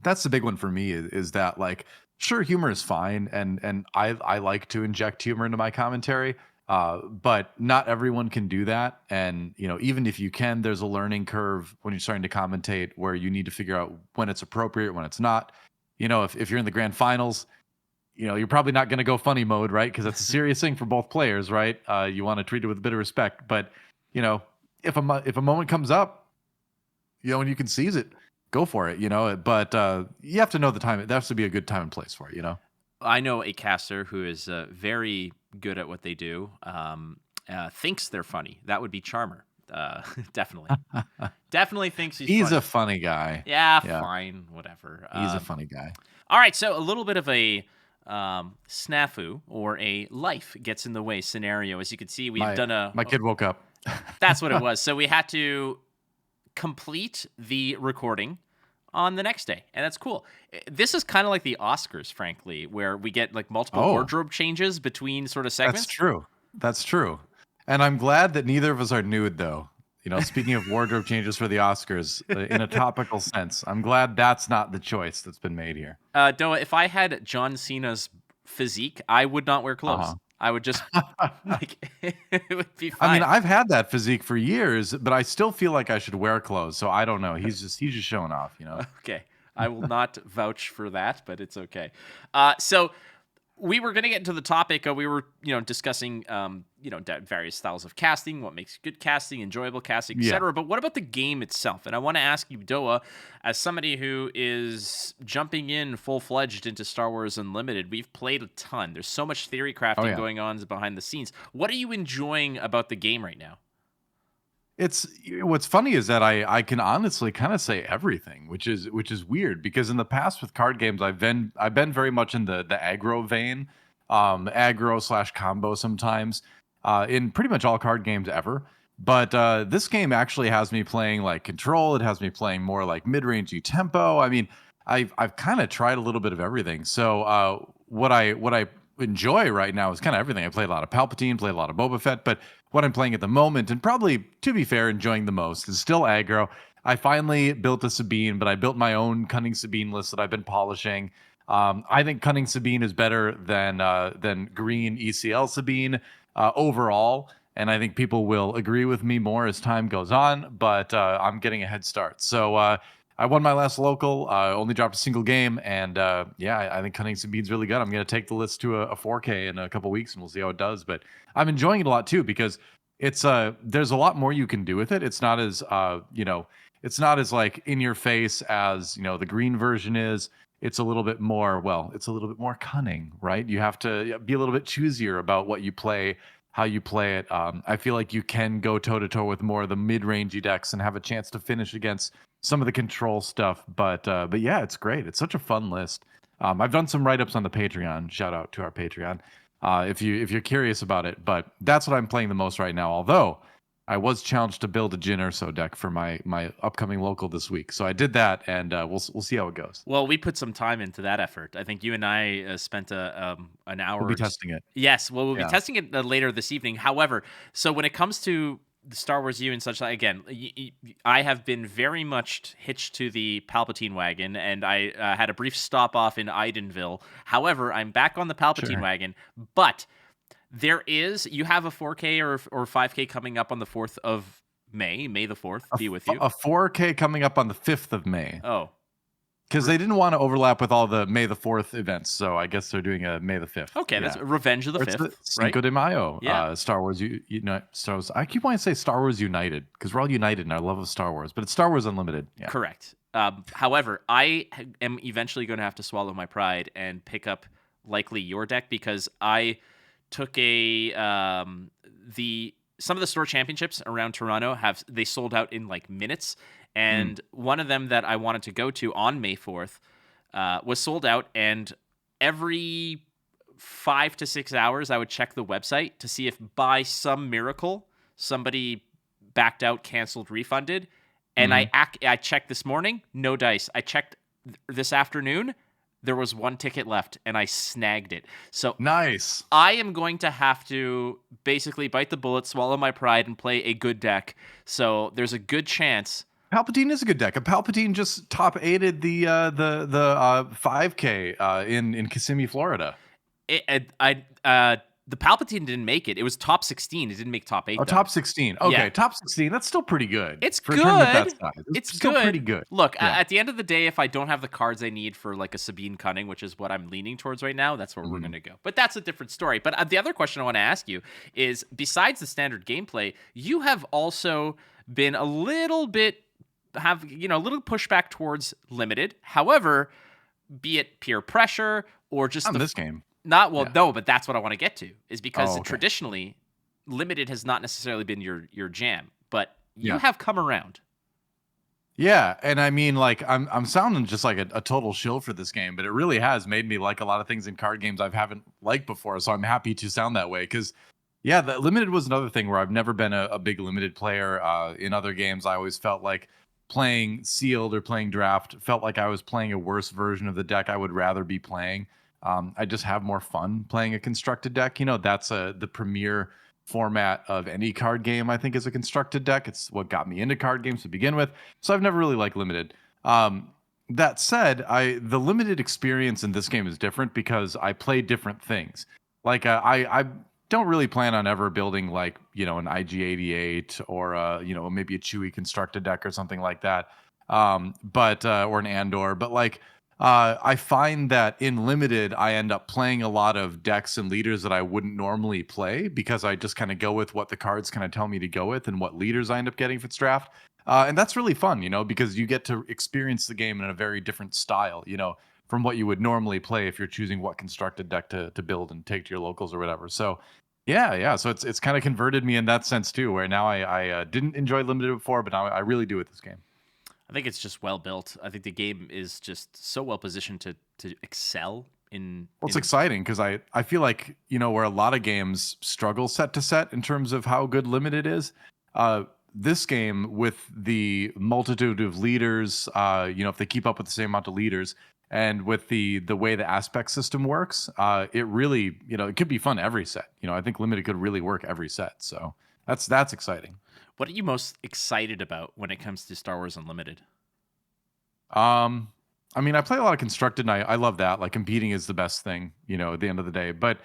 Speaker 2: that's the big one for me is that like sure humor is fine and I like to inject humor into my commentary, but not everyone can do that. And even if you can, there's a learning curve when you're starting to commentate where you need to figure out when it's appropriate, when it's not. If you're in the grand finals, you're probably not going to go funny mode, right? Because that's a serious thing for both players, right? You want to treat it with a bit of respect, but you know, if a moment comes up, and you can seize it, go for it. But you have to know the time. There has to be a good time and place for it.
Speaker 3: I know a caster who is very good at what they do. Thinks they're funny. That would be Charmer. Definitely, definitely thinks he's
Speaker 2: He's
Speaker 3: funny.
Speaker 2: a funny guy.
Speaker 3: Yeah,
Speaker 2: Yeah,
Speaker 3: fine, whatever.
Speaker 2: he's a funny guy.
Speaker 3: All right, so a little bit of a snafu or a life gets in the way scenario. As you can see, we've
Speaker 2: My
Speaker 3: done a.
Speaker 2: my kid woke up.
Speaker 3: That's what it was. So we had to complete the recording on the next day, and that's cool. This is kind of like the Oscars, frankly, where we get like multiple
Speaker 2: Oh,
Speaker 3: wardrobe changes between sort of
Speaker 2: that's
Speaker 3: segments.
Speaker 2: true. That's true. And I'm glad that neither of us are nude, though. Speaking of wardrobe changes for the Oscars, in a topical sense, I'm glad that's not the choice that's been made here.
Speaker 3: Doa, if I had John Cena's physique, I would not wear clothes.
Speaker 2: Uh
Speaker 3: I would just
Speaker 2: huh.
Speaker 3: like it would be
Speaker 2: I mean,
Speaker 3: fine.
Speaker 2: I've had that physique for years, but I still feel like I should wear clothes. So I don't know. He's just showing off.
Speaker 3: Okay. I will not vouch for that, but it's okay. So we were going to get into the topic. We were, discussing, various styles of casting, what makes good casting, enjoyable casting,
Speaker 2: Yeah.
Speaker 3: etc. But what about the game itself? And I want to ask you, Doa, as somebody who is jumping in full-fledged into Star Wars Unlimited, we've played a ton. There's so much theory
Speaker 2: Oh
Speaker 3: crafting
Speaker 2: yeah.
Speaker 3: going on behind the scenes. What are you enjoying about the game right now?
Speaker 2: It's what's funny is that I can honestly kind of say everything, which is weird because in the past with card games I've been very much in the aggro vein, aggro slash combo sometimes, in pretty much all card games ever. But this game actually has me playing like control. It has me playing more like mid rangey tempo. I mean, I've kind of tried a little bit of everything. So what I enjoy right now is kind of everything. I played a lot of Palpatine, played a lot of Boba Fett, but what I'm playing at the moment, and probably to be fair, enjoying the most is still aggro. I finally built a Sabine, but I built my own Cunning Sabine list that I've been polishing. I think Cunning Sabine is better than Green ECL Sabine overall. and I think people will agree with me more as time goes on. But I'm getting a head start. So I won my last local. Only dropped a single game, and yeah, I think Cunning Some Beans really good. I'm going to take the list to a 4K in a couple weeks, and we'll see how it does. But I'm enjoying it a lot too because it's there's a lot more you can do with it. It's not as it's not as like in your face as the green version is. It's a little bit more, well, it's a little bit more cunning, right? You have to be a little bit choosier about what you play, how you play it. I feel like you can go toe to toe with more of the mid-rangey decks and have a chance to finish against some of the control stuff. But yeah, it's great. It's such a fun list. I've done some write-ups on the Patreon. Shout out to our Patreon if you're curious about it. But that's what I'm playing the most right now. Although I was challenged to build a Jin Urso deck for my upcoming local this week, so I did that, and we'll see how it goes.
Speaker 3: Well, we put some time into that effort. I think you and I spent an hour.
Speaker 2: We'll be testing it.
Speaker 3: Yes, well, we'll be
Speaker 2: Yeah.
Speaker 3: testing it later this evening. However, so when it comes to the Star Wars U and such, again, I have been very much hitched to the Palpatine wagon, and I had a brief stop off in Idenville. However, I'm back on the Palpatine
Speaker 2: Sure.
Speaker 3: wagon, but you have a 4K or 5K coming up on the 4th of May the 4th, be with you.
Speaker 2: A 4K coming up on the 5th of May.
Speaker 3: Oh,
Speaker 2: Because they didn't want to overlap with all the May the 4th events, so I guess they're doing a May the 5th.
Speaker 3: okay, that's Revenge of the
Speaker 2: Or it's
Speaker 3: 5th,
Speaker 2: Cinco
Speaker 3: right?
Speaker 2: de Mayo.
Speaker 3: Yeah.
Speaker 2: Star Wars Star Wars. I keep wanting to say Star Wars United because we're all united in our love of Star Wars, but it's Star Wars Unlimited. Yeah.
Speaker 3: Correct. However, I am eventually going to have to swallow my pride and pick up likely your deck because I took some of the store championships around Toronto they sold out in like minutes, and one of them that I wanted to go to on May 4th was sold out, and every 5 to 6 hours I would check the website to see if by some miracle somebody backed out, canceled, refunded. And I checked this morning, no dice. I checked this afternoon, there was one ticket left, and I snagged it. So
Speaker 2: Nice.
Speaker 3: I am going to have to basically bite the bullet, swallow my pride, and play a good deck. So there's a good chance.
Speaker 2: Palpatine is a good deck. Palpatine just top 8'd the 5K in Kissimmee, Florida.
Speaker 3: The Palpatine didn't make it. It was top 16. It didn't make top 8.
Speaker 2: Oh,
Speaker 3: though.
Speaker 2: top 16. Okay,
Speaker 3: Yeah.
Speaker 2: top 16. That's still pretty good.
Speaker 3: It's
Speaker 2: for a tournament that
Speaker 3: good.
Speaker 2: size.
Speaker 3: It's
Speaker 2: still
Speaker 3: good.
Speaker 2: pretty good.
Speaker 3: Look,
Speaker 2: Yeah.
Speaker 3: at the end of the day, if I don't have the cards I need for like a Sabine Cunning, which is what I'm leaning towards right now, that's where we're going to go. But that's a different story. But the other question I want to ask you is, besides the standard gameplay, you have also been a little bit a little pushback towards limited. However, be it peer pressure or just
Speaker 2: On this game.
Speaker 3: No, but that's what I want to get to, is because
Speaker 2: Oh, okay.
Speaker 3: traditionally limited has not necessarily been your jam, but you
Speaker 2: Yeah.
Speaker 3: have come around.
Speaker 2: Yeah, and I mean, like, I'm sounding just like a total shill for this game, but it really has made me like a lot of things in card games I haven't liked before. So I'm happy to sound that way because, yeah, the limited was another thing where I've never been a big limited player. In other games, I always felt like playing sealed or playing draft felt like I was playing a worse version of the deck I would rather be playing. I just have more fun playing a constructed deck. That's the premier format of any card game, I think, is a constructed deck. It's what got me into card games to begin with. So I've never really liked limited. That said, the limited experience in this game is different because I play different things. Like I don't really plan on ever building like, an IG-88 or maybe a Chewy constructed deck or something like that. But or an Andor, but like I find that in limited, I end up playing a lot of decks and leaders that I wouldn't normally play because I just kind of go with what the cards kind of tell me to go with and what leaders I end up getting for its draft. And that's really fun, because you get to experience the game in a very different style, from what you would normally play if you're choosing what constructed deck to build and take to your locals or whatever. So yeah. So it's kind of converted me in that sense too, where now I didn't enjoy limited before, but now I really do with this game.
Speaker 3: I think it's just well built. I think the game is just so well positioned to excel in.
Speaker 2: Well, it's exciting because I feel like, where a lot of games struggle set to set in terms of how good limited is, this game with the multitude of leaders, if they keep up with the same amount of leaders and with the way the aspect system works, it really, it could be fun every set. I think limited could really work every set. So that's exciting.
Speaker 3: What are you most excited about when it comes to Star Wars Unlimited?
Speaker 2: I mean, I play a lot of constructed, and I love that. Like, competing is the best thing, at the end of the day. But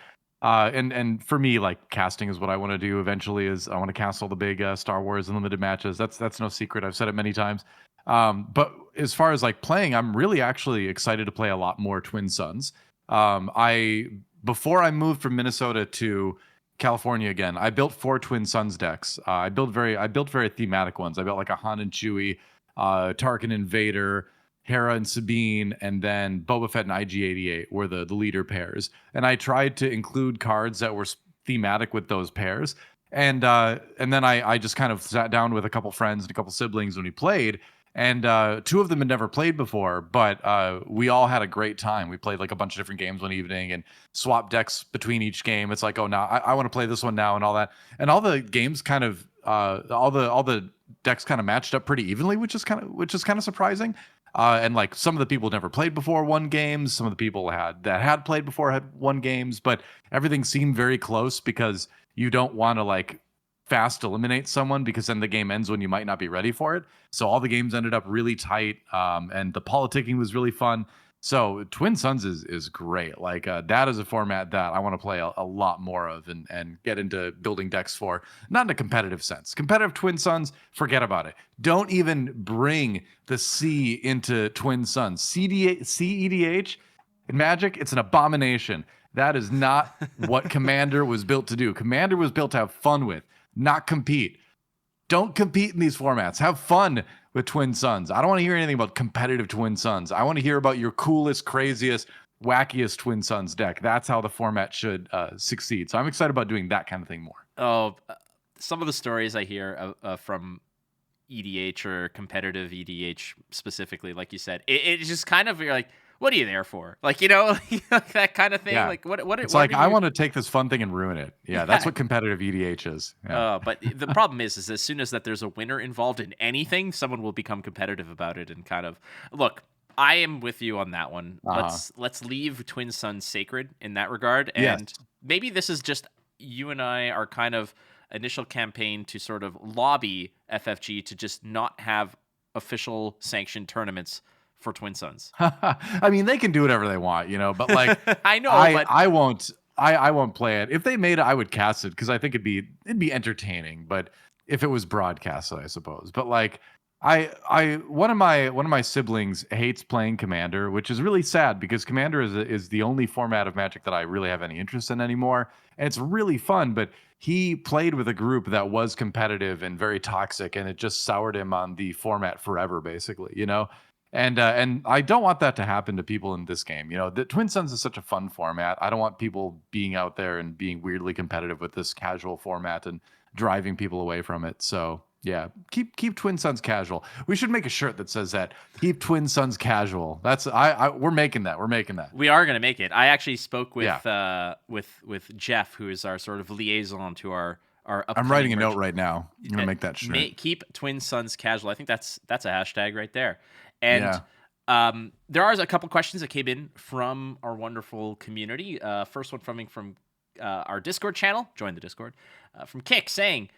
Speaker 2: And for me, like casting is what I want to do eventually. Is I want to cast all the big Star Wars Unlimited matches. That's no secret. I've said it many times. But as far as like playing, I'm really actually excited to play a lot more Twin Suns. I before I moved from Minnesota to California again, I built 4 Twin Suns decks. I built very thematic ones. I built like a Han and Chewie, Tarkin and Vader, Hera and Sabine, and then Boba Fett and IG-88 were the leader pairs. And I tried to include cards that were thematic with those pairs. And then I just kind of sat down with a couple friends and a couple siblings when we played. And 2 of them had never played before, but we all had a great time. We played like a bunch of different games one evening and swapped decks between each game. It's like, oh, now I want to play this one now and all that. And all the games kind of all the decks kind of matched up pretty evenly, which is kind of surprising. And like some of the people never played before won games. Some of the people had played before had won games, but everything seemed very close because you don't want to like fast eliminate someone because then the game ends when you might not be ready for it. So all the games ended up really tight, and the politicking was really fun. So Twin Suns is great. Like that is a format that I want to play a lot more of and get into building decks for. Not in a competitive sense. Competitive Twin Suns, forget about it. Don't even bring the C into Twin Suns. CEDH in Magic, it's an abomination. That is not what Commander was built to do. Commander was built to have fun with, not compete. Don't compete in these formats. Have fun with Twin Suns. I don't want to hear anything about competitive Twin Suns. I want to hear about your coolest, craziest, wackiest Twin Suns deck. That's how the format should succeed. So I'm excited about doing that kind of thing more.
Speaker 3: Oh, some of the stories I hear from EDH or competitive EDH specifically, like you said, it's just kind of, you're like, what are you there for? Like, that kind of thing.
Speaker 2: Yeah.
Speaker 3: Like, what?
Speaker 2: It's like, I want to take this fun thing and ruin it. Yeah, that's what competitive EDH is. Yeah.
Speaker 3: But the problem is as soon as that there's a winner involved in anything, someone will become competitive about it and kind of look. I am with you on that one. Let's leave Twin Suns sacred in that regard, and maybe this is just you and I are kind of initial campaign to sort of lobby FFG to just not have official sanctioned tournaments for Twin Suns.
Speaker 2: I mean, they can do whatever they want, but like
Speaker 3: I know,
Speaker 2: but I won't play it. If they made it, I would cast it because I think it'd be entertaining. But if it was broadcasted, I suppose. But like one of my siblings hates playing Commander, which is really sad because Commander is the only format of Magic that I really have any interest in anymore. And it's really fun, but he played with a group that was competitive and very toxic, and it just soured him on the format forever, basically, And I don't want that to happen to people in this game. The Twin Suns is such a fun format. I don't want people being out there and being weirdly competitive with this casual format and driving people away from it. So yeah, keep Twin Suns casual. We should make a shirt that says that. Keep Twin Suns casual. That's we're making that. We're making that.
Speaker 3: We are gonna make it. I actually spoke with Jeff, who is our sort of liaison to our
Speaker 2: I'm writing a note right now. I'm gonna make that shirt.
Speaker 3: Keep Twin Suns casual. I think that's a hashtag right there. And there are a couple questions that came in from our wonderful community. First one coming from our Discord channel. Join the Discord. From Kick saying,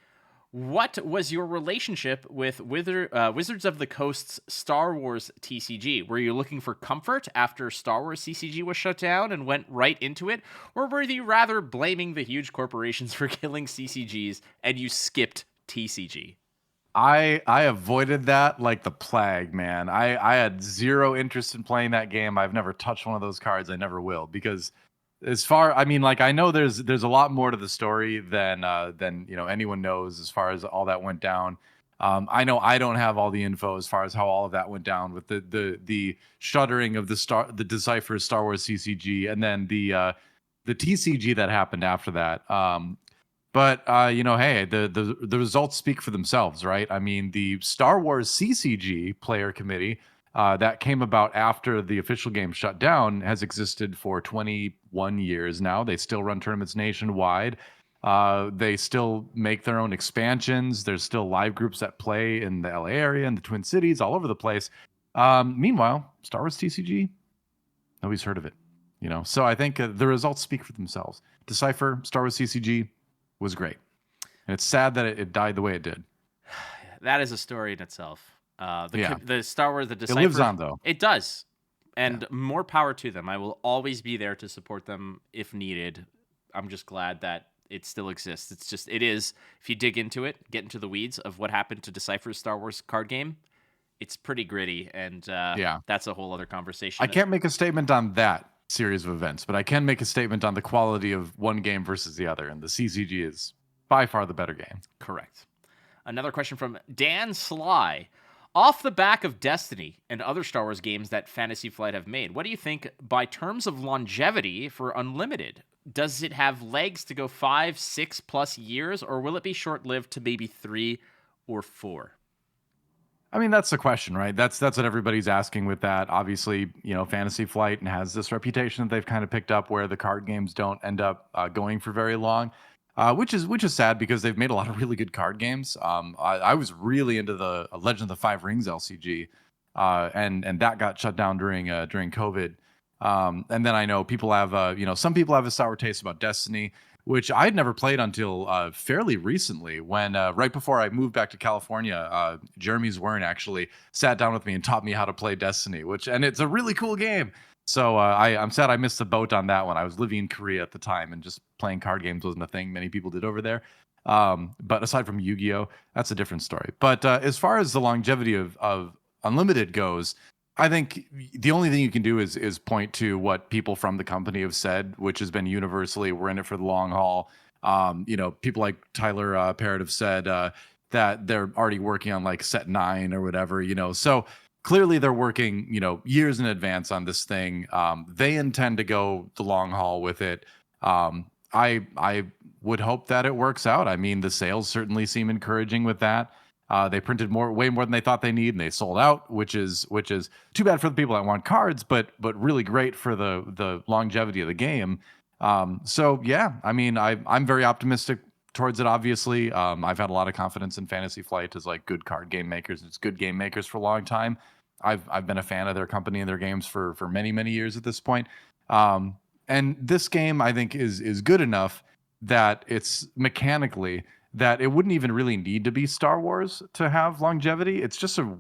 Speaker 3: what was your relationship with Wizards of the Coast's Star Wars TCG? Were you looking for comfort after Star Wars CCG was shut down and went right into it? Or were you rather blaming the huge corporations for killing CCGs and you skipped TCG?
Speaker 2: I avoided that like the plague, man. I had zero interest in playing that game. I've never touched one of those cards. I never will, because I know there's a lot more to the story than anyone knows as far as all that went down. I know I don't have all the info as far as how all of that went down with the shuttering of the Decipher's Star Wars CCG and then the TCG that happened after that. But hey, the results speak for themselves, right? I mean, the Star Wars CCG player committee that came about after the official game shut down has existed for 21 years now. They still run tournaments nationwide. They still make their own expansions. There's still live groups that play in the LA area and the Twin Cities, all over the place. Meanwhile, Star Wars TCG, nobody's heard of it. So I think the results speak for themselves. Decipher, Star Wars CCG was great. And it's sad that it died the way it did.
Speaker 3: That is a story in itself. The Star Wars, the Decipher.
Speaker 2: It lives on, though.
Speaker 3: It does. And more power to them. I will always be there to support them if needed. I'm just glad that it still exists. It is, if you dig into it, get into the weeds of what happened to Decipher's Star Wars card game, it's pretty gritty, and that's a whole other conversation.
Speaker 2: I can't make a statement on that series of events, but I can make a statement on the quality of one game versus the other, and the CCG is by far the better game.
Speaker 3: Correct. Another question from Dan Sly. Off the back of Destiny and other Star Wars games that Fantasy Flight have made, what do you think by terms of longevity for Unlimited? Does it have legs to go 5, 6+ years, or will it be short-lived to maybe 3 or 4?
Speaker 2: I mean, that's the question, right? That's what everybody's asking with that. Obviously, Fantasy Flight has this reputation that they've kind of picked up where the card games don't end up going for very long, which is sad because they've made a lot of really good card games. I was really into the Legend of the Five Rings LCG, and that got shut down during COVID. And then I know people have, some people have a sour taste about Destiny, which I'd never played until fairly recently when right before I moved back to California, Jeremy Zwern actually sat down with me and taught me how to play Destiny, and it's a really cool game. So I'm sad I missed the boat on that one. I was living in Korea at the time, and just playing card games wasn't a thing many people did over there. But aside from Yu-Gi-Oh, that's a different story. But as far as the longevity of Unlimited goes, I think the only thing you can do is point to what people from the company have said, which has been universally, we're in it for the long haul. People like Tyler Parrott have said that they're already working on like set 9 or whatever, So clearly they're working, years in advance on this thing. They intend to go the long haul with it. I would hope that it works out. I mean, the sales certainly seem encouraging with that. They printed way more than they thought they need, and they sold out, which is too bad for the people that want cards, but really great for the longevity of the game. So yeah, I mean, I'm very optimistic towards it. Obviously, I've had a lot of confidence in Fantasy Flight as like good card game makers. It's good game makers for a long time. I've been a fan of their company and their games for many years at this point. And this game I think is good enough that it's mechanically that it wouldn't even really need to be Star Wars to have longevity. It's just a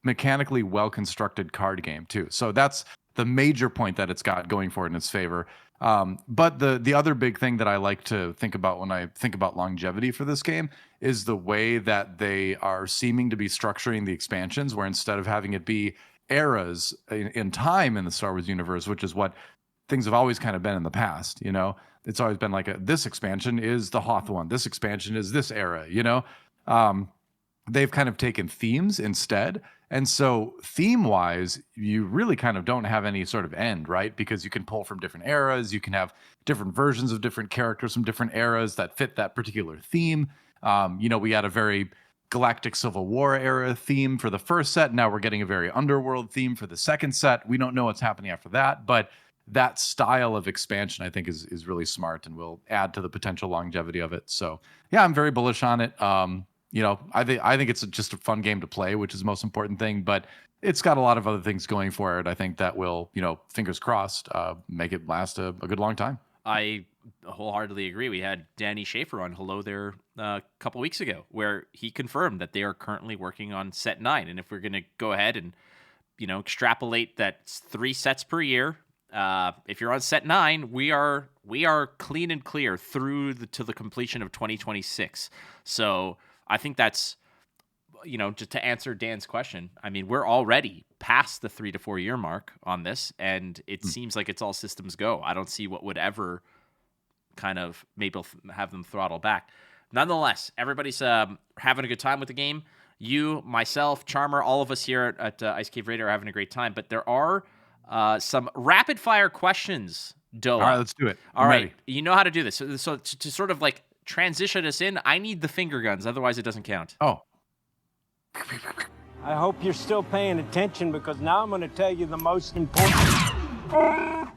Speaker 2: mechanically well-constructed card game too. So that's the major point that it's got going for it in its favor. But the other big thing that I like to think about when I think about longevity for this game is the way that they are seeming to be structuring the expansions, where instead of having it be eras in time in the Star Wars universe, which is what things have always kind of been in the past, it's always been like this expansion is the Hoth one. This expansion is this era, they've kind of taken themes instead. And so theme-wise, you really kind of don't have any sort of end, right? Because you can pull from different eras. You can have different versions of different characters from different eras that fit that particular theme. We had a very Galactic Civil War era theme for the first set. Now we're getting a very Underworld theme for the second set. We don't know what's happening after that, but that style of expansion, I think, is really smart and will add to the potential longevity of it. So yeah, I'm very bullish on it. I think it's just a fun game to play, which is the most important thing, but it's got a lot of other things going for it. I think that will, fingers crossed, make it last a good long time.
Speaker 3: I wholeheartedly agree. We had Danny Schaefer on Hello There a couple weeks ago, where he confirmed that they are currently working on set 9. And if we're going to go ahead and, extrapolate that 3 sets per year, if you're on set 9, we are clean and clear through to the completion of 2026. So I think that's, just to answer Dan's question, I mean, we're already past the 3 to 4 year mark on this, and it seems like it's all systems go. I don't see what would ever kind of maybe have them throttle back. Nonetheless, everybody's having a good time with the game. You, myself, Charmer, all of us here at Ice Cave Radio are having a great time, but there are some rapid fire questions, Doa.
Speaker 2: All right, let's do it.
Speaker 3: All right, you know how to do this. So to sort of like transition us in, I need the finger guns, otherwise it doesn't count.
Speaker 2: Oh.
Speaker 5: I hope you're still paying attention, because now I'm going to tell you the most important.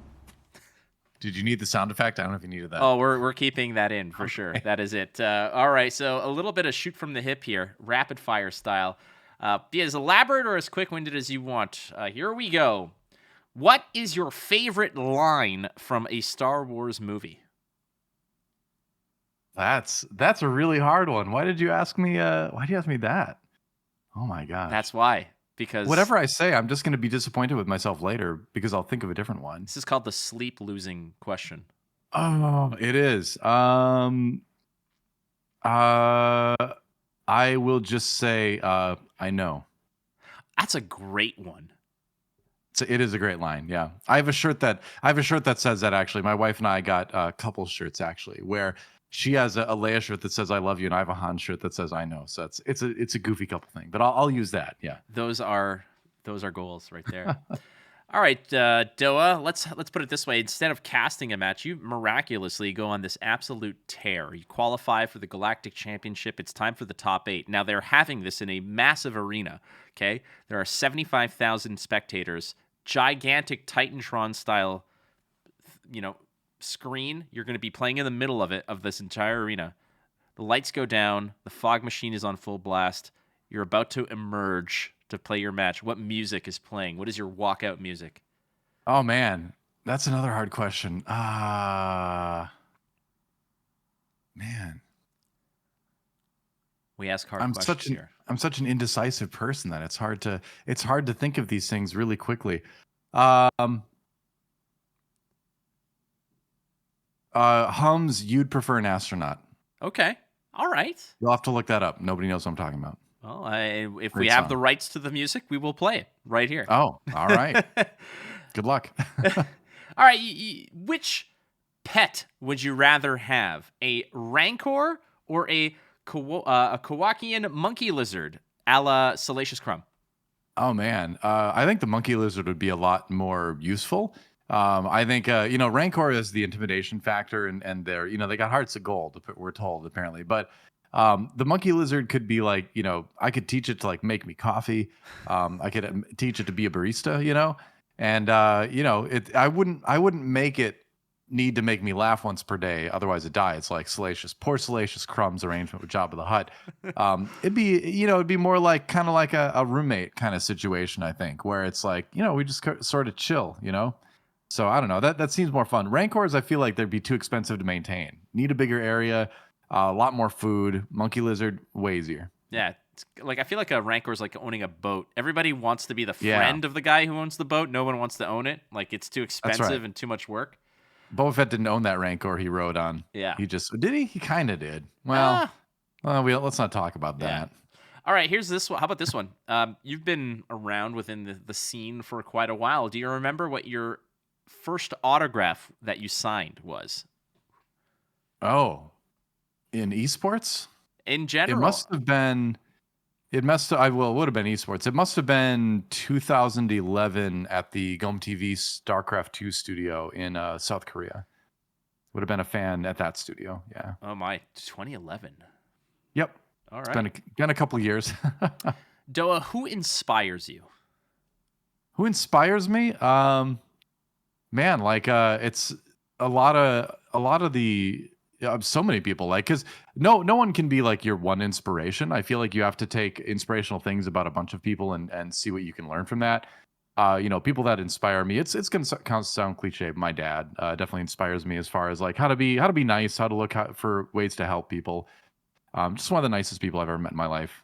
Speaker 2: Did you need the sound effect? I don't know if you needed that.
Speaker 3: Oh, we're keeping that in for sure. That is it. All right, so a little bit of shoot from the hip here, rapid fire style. Be as elaborate or as quick-winded as you want. Here we go. What is your favorite line from a Star Wars movie?
Speaker 2: That's a really hard one. Why did you ask me? Why do you ask me that? Oh my gosh.
Speaker 3: That's why. Because
Speaker 2: whatever I say, I'm just going to be disappointed with myself later because I'll think of a different one.
Speaker 3: This is called the sleep losing question.
Speaker 2: Oh, it is. I will just say, I know.
Speaker 3: That's a great one.
Speaker 2: It is a great line. Yeah, I have a shirt that says that. Actually, my wife and I got a couple shirts actually, where she has a Leia shirt that says "I love you," and I have a Han shirt that says "I know." So it's a goofy couple thing, but I'll use that. Yeah.
Speaker 3: Those are goals right there. All right, Doa, let's put it this way. Instead of casting a match, you miraculously go on this absolute tear. You qualify for the Galactic Championship. It's time for the top 8. Now, they're having this in a massive arena, okay? There are 75,000 spectators, gigantic Titantron-style, screen. You're going to be playing in the middle of this entire arena. The lights go down. The fog machine is on full blast. You're about to emerge to play your match. What music is playing? What is your walkout music?
Speaker 2: Oh man, that's another hard question. Man,
Speaker 3: we ask hard questions here.
Speaker 2: I'm such an indecisive person that it's hard to think of these things really quickly. Hums, You'd Prefer an Astronaut.
Speaker 3: Okay. All right.
Speaker 2: You'll have to look that up. Nobody knows what I'm talking about.
Speaker 3: Well, if we have the rights to the music, we will play it right here.
Speaker 2: Oh, all right. Good luck.
Speaker 3: All right. Which pet would you rather have? A Rancor or a Kowakian monkey lizard a la Salacious Crumb?
Speaker 2: Oh, man. I think the monkey lizard would be a lot more useful. I think, Rancor is the intimidation factor, and they're, they got hearts of gold, we're told, apparently. But the monkey lizard could be like, I could teach it to like make me coffee. I could teach it to be a barista, and I wouldn't make it need to make me laugh once per day, otherwise it dies. Like poor Salacious Crumb's arrangement with Jabba the Hutt. It'd be more like kind of like a roommate kind of situation, I think, where it's like, we just sort of chill, So I don't know. That seems more fun. Rancors, I feel like they'd be too expensive to maintain. Need a bigger area. A lot more food. Monkey lizard, way easier.
Speaker 3: Yeah, I feel like a Rancor is like owning a boat. Everybody wants to be the friend of the guy who owns the boat. No one wants to own it. Like, it's too expensive and too much work.
Speaker 2: Boba Fett didn't own that Rancor he rode on.
Speaker 3: Yeah,
Speaker 2: did he? He kind of did. Well, let's not talk about that.
Speaker 3: All right, here's this one. How about this one? You've been around within the scene for quite a while. Do you remember what your first autograph that you signed was?
Speaker 2: Oh. In esports?
Speaker 3: In general.
Speaker 2: It would have been esports. It must have been 2011 at the Gom TV StarCraft 2 studio in South Korea. Would have been a fan at that studio. Yeah.
Speaker 3: Oh my, 2011.
Speaker 2: Yep.
Speaker 3: All right.
Speaker 2: It's been a couple years.
Speaker 3: Doa, who inspires you?
Speaker 2: Who inspires me? Man, like it's a lot of the so many people, like, because no one can be like your one inspiration. I feel like you have to take inspirational things about a bunch of people and see what you can learn from that. People that inspire me, it's gonna sound cliche, but my dad definitely inspires me as far as like how to be nice, how to look for ways to help people. Just one of the nicest people I've ever met in my life.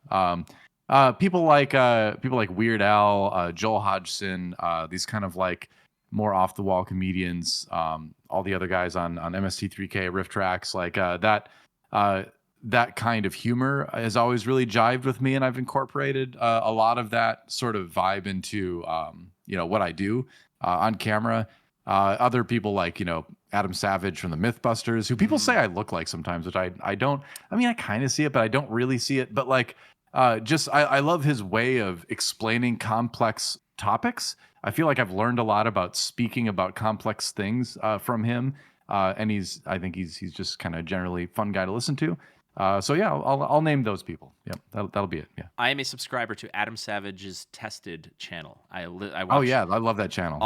Speaker 2: People like Weird Al, Joel Hodgson, these kind of like more off the wall comedians, all the other guys on MST3K, Riff Tracks, like that kind of humor has always really jived with me, and I've incorporated a lot of that sort of vibe into what I do on camera. Other people like Adam Savage from the Mythbusters, who people say I look like sometimes, which I don't. I mean, I kind of see it, but I don't really see it. But like, I love his way of explaining complex topics. I feel like I've learned a lot about speaking about complex things from him, and I think he's just kind of generally fun guy to listen to. So yeah, I'll name those people. Yep, that'll be it. Yeah.
Speaker 3: I am a subscriber to Adam Savage's Tested channel. I watch
Speaker 2: oh yeah, I love that channel.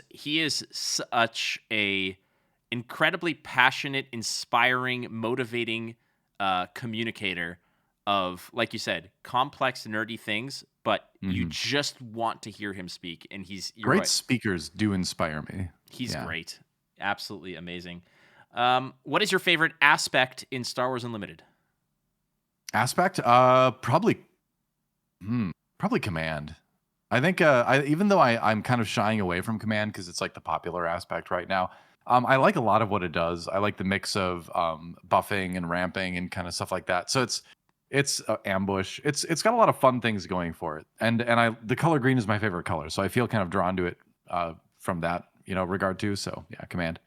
Speaker 3: He is such a incredibly passionate, inspiring, motivating communicator of, like you said, complex, nerdy things, but you just want to hear him speak. And you're right.
Speaker 2: Speakers do inspire me.
Speaker 3: He's great. Absolutely amazing. What is your favorite aspect in Star Wars Unlimited?
Speaker 2: Aspect? Probably Command. I think even though I'm kind of shying away from Command because it's like the popular aspect right now, I like a lot of what it does. I like the mix of buffing and ramping and kind of stuff like that. So it's ambush. It's got a lot of fun things going for it. And the color green is my favorite color, so I feel kind of drawn to it from that regard too. So yeah, command.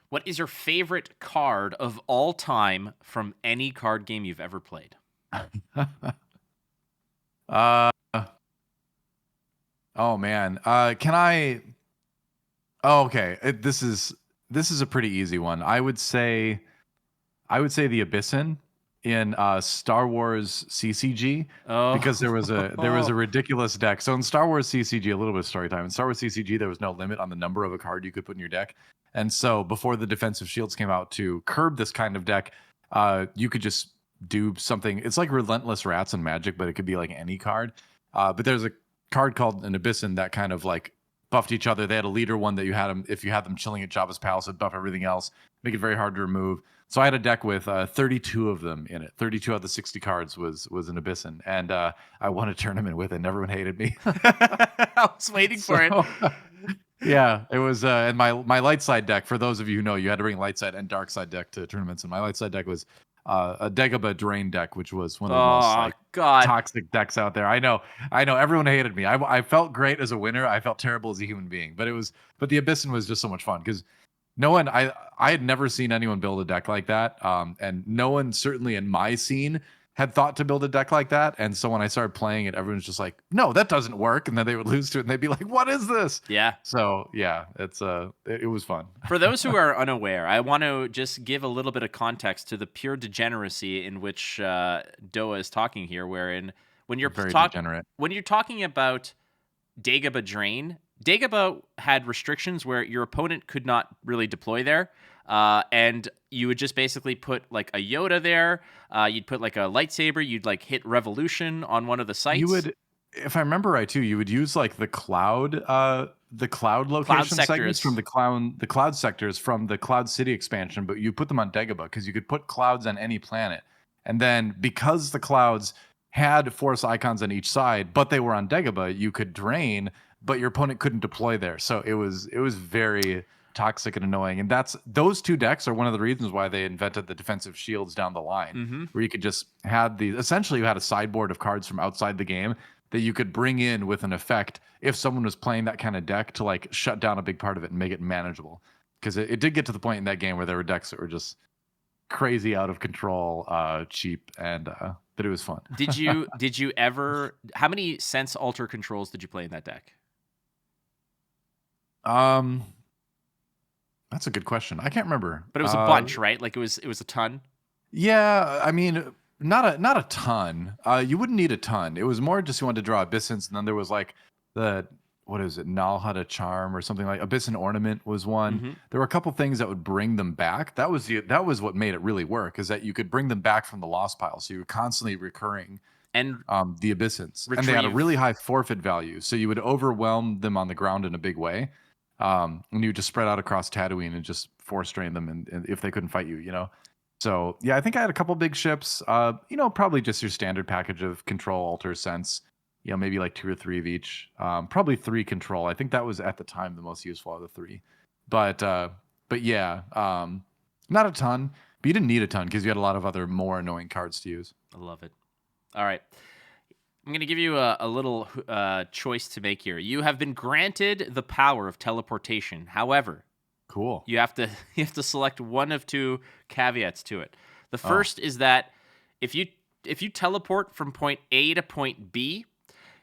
Speaker 3: What is your favorite card of all time from any card game you've ever played?
Speaker 2: Oh man. Can I? Oh, okay. This is a pretty easy one. I would say the Abyssin in Star Wars CCG because there was a ridiculous deck. So in Star Wars CCG, a little bit of story time. In Star Wars CCG, there was no limit on the number of a card you could put in your deck. And so before the defensive shields came out to curb this kind of deck, you could just do something. It's like Relentless Rats and Magic, but it could be like any card. But there's a card called an Abyssin that kind of like buffed each other. They had a leader one that if you had them chilling at Jabba's palace, it'd buff everything else, make it very hard to remove. So I had a deck with 32 of them in it. 32 out of the 60 cards was an Abyssin, and I won a tournament with it, and everyone hated me.
Speaker 3: I was waiting for it.
Speaker 2: Yeah, it was. And my light side deck, for those of you who know, you had to bring light side and dark side deck to tournaments, and my light side deck was a Dagobah Drain deck, which was one of the most toxic decks out there. I know. Everyone hated me. I felt great as a winner. I felt terrible as a human being. But the Abyssin was just so much fun because no one. I had never seen anyone build a deck like that. And no one, certainly in my scene, had thought to build a deck like that. And so when I started playing it, everyone's just like, "No, that doesn't work." And then they would lose to it, and they'd be like, "What is this?"
Speaker 3: Yeah.
Speaker 2: So yeah, it was fun.
Speaker 3: For those who are unaware, I want to just give a little bit of context to the pure degeneracy in which Doa is talking here, wherein when you're talking about Dagobah Drain, Dagobah had restrictions where your opponent could not really deploy there. And you would just basically put like a Yoda there. You'd put like a lightsaber. You'd like hit Revolution on one of the sites.
Speaker 2: You would, if I remember right too, you would use like the cloud location segments from the cloud sectors from the Cloud City expansion, but you put them on Dagobah because you could put clouds on any planet. And then because the clouds had force icons on each side, but they were on Dagobah, you could drain, but your opponent couldn't deploy there. So it was very toxic and annoying. And those two decks are one of the reasons why they invented the defensive shields down the line, where you could just essentially you had a sideboard of cards from outside the game that you could bring in with an effect if someone was playing that kind of deck to like shut down a big part of it and make it manageable. Because it did get to the point in that game where there were decks that were just crazy out of control, cheap, and but it was fun.
Speaker 3: Did you ever? How many Sense Alter controls did you play in that deck?
Speaker 2: That's a good question. I can't remember.
Speaker 3: But it was a bunch, right? Like it was a ton.
Speaker 2: Yeah, I mean, not a ton. You wouldn't need a ton. It was more just you wanted to draw Abyssins, and then there was like what is it, Nalhada Charm or something like Abyssin Ornament was one. There were a couple things that would bring them back. That was what made it really work, is that you could bring them back from the lost pile. So you were constantly recurring
Speaker 3: and
Speaker 2: the Abyssins. And they had a really high forfeit value. So you would overwhelm them on the ground in a big way. And you would just spread out across Tatooine and just force drain them and if they couldn't fight you, So yeah, I think I had a couple big ships. Probably just your standard package of control, alter, sense. Maybe like 2 or 3 of each. Probably 3 control. I think that was at the time the most useful of the 3. But yeah, not a ton. But you didn't need a ton because you had a lot of other more annoying cards to use.
Speaker 3: I love it. All right. I'm going to give you a little choice to make here. You have been granted the power of teleportation. However,
Speaker 2: cool.
Speaker 3: You have to select one of 2 caveats to it. The first is that if you teleport from point A to point B,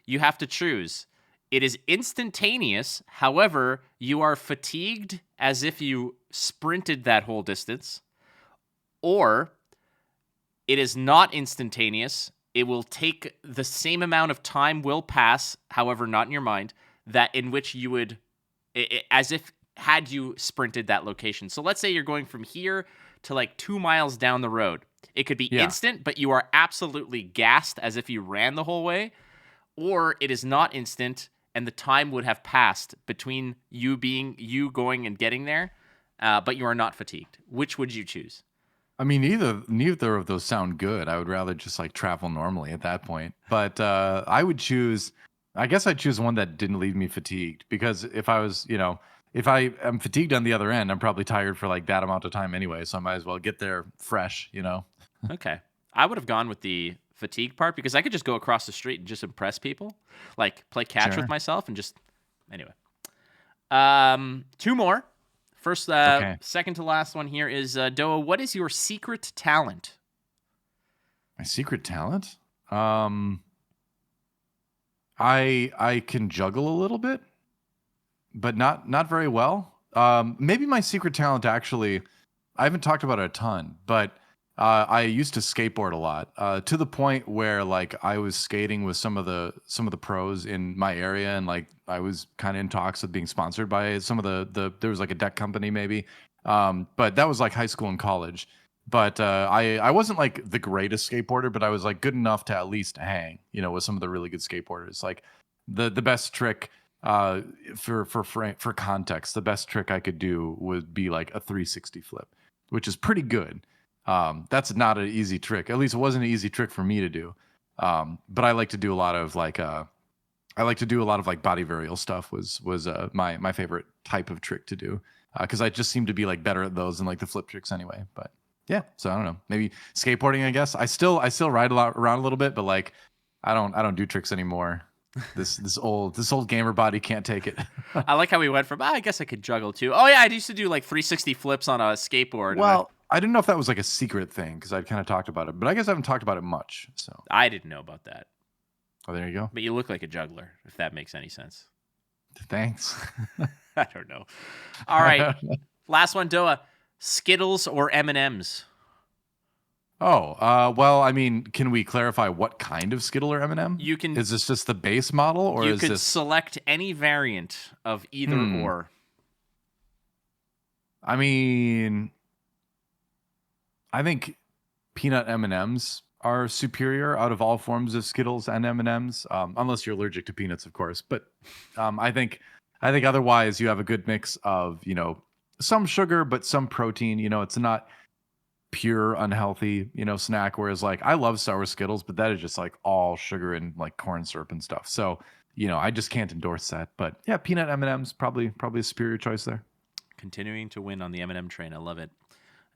Speaker 3: you have to choose. It is instantaneous. However, you are fatigued as if you sprinted that whole distance. Or it is not instantaneous. It will take the same amount of time will pass, however, not in your mind, that in which you would, as if had you sprinted that location. So let's say you're going from here to like 2 miles down the road. It could be instant, but you are absolutely gassed as if you ran the whole way. Or it is not instant, and the time would have passed between you going and getting there, but you are not fatigued. Which would you choose?
Speaker 2: I mean, neither of those sound good. I would rather just like travel normally at that point. But I guess I'd choose one that didn't leave me fatigued, because if I was, if I am fatigued on the other end, I'm probably tired for like that amount of time anyway. So I might as well get there fresh, you know?
Speaker 3: Okay. I would have gone with the fatigue part because I could just go across the street and just impress people, like play catch
Speaker 2: Sure.
Speaker 3: with myself and just anyway. Two more. First,
Speaker 2: Okay.
Speaker 3: second to last one here is Doa. What is your secret talent?
Speaker 2: My secret talent? I can juggle a little bit, but not very well. Maybe my secret talent actually, I haven't talked about it a ton, but I used to skateboard a lot, to the point where like I was skating with some of the pros in my area, and like I was kind of in talks with being sponsored by some of the there was like a deck company maybe, but that was like high school and college. But I wasn't like the greatest skateboarder, but I was like good enough to at least hang, you know, with some of the really good skateboarders. Like the best trick, for context, the best trick I could do would be like a 360 flip, which is pretty good. That's not an easy trick. At least it wasn't an easy trick for me to do. But I like to do a lot of like body varial stuff was my favorite type of trick to do, because I just seem to be like better at those than like the flip tricks anyway. But yeah, so I don't know, maybe skateboarding, I guess. I still ride around a little bit, but like I don't do tricks anymore. This old gamer body can't take it.
Speaker 3: I like how we went from I guess I could juggle too. Oh yeah, I used to do like 360 flips on a skateboard.
Speaker 2: Well, I didn't know if that was like a secret thing because I'd kind of talked about it, but I guess I haven't talked about it much. So
Speaker 3: I didn't know about that.
Speaker 2: oh, there you go.
Speaker 3: But you look like a juggler, if that makes any sense.
Speaker 2: Thanks.
Speaker 3: I don't know. All right, last one, Doa. Skittles or M&Ms?
Speaker 2: Oh, well, I mean, can we clarify what kind of Skittle or M&M?
Speaker 3: You can.
Speaker 2: Is this just the base model, or
Speaker 3: you
Speaker 2: is
Speaker 3: could
Speaker 2: this?
Speaker 3: select any variant of either or.
Speaker 2: I mean, I think peanut M&Ms are superior out of all forms of Skittles and M&Ms, unless you're allergic to peanuts, of course. But I think otherwise you have a good mix of, you know, some sugar but some protein. You know, it's not pure unhealthy, you know, snack. Whereas like I love sour Skittles, but that is just like all sugar and like corn syrup and stuff. So you know, I just can't endorse that. But yeah, peanut M&Ms probably a superior choice there.
Speaker 3: Continuing to win on the M&M train. I love it.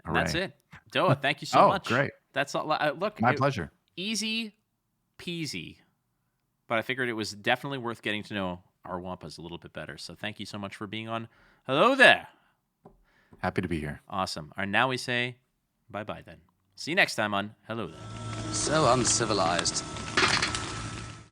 Speaker 3: And
Speaker 2: All
Speaker 3: that's
Speaker 2: right.
Speaker 3: it. Doa, thank you so much.
Speaker 2: Great.
Speaker 3: That's all. Look,
Speaker 2: My pleasure.
Speaker 3: Easy peasy. But I figured it was definitely worth getting to know our Wampas a little bit better. So thank you so much for being on. Hello there.
Speaker 2: Happy to be here.
Speaker 3: Awesome. And now we say bye-bye then. See you next time on Hello There.
Speaker 6: So uncivilized.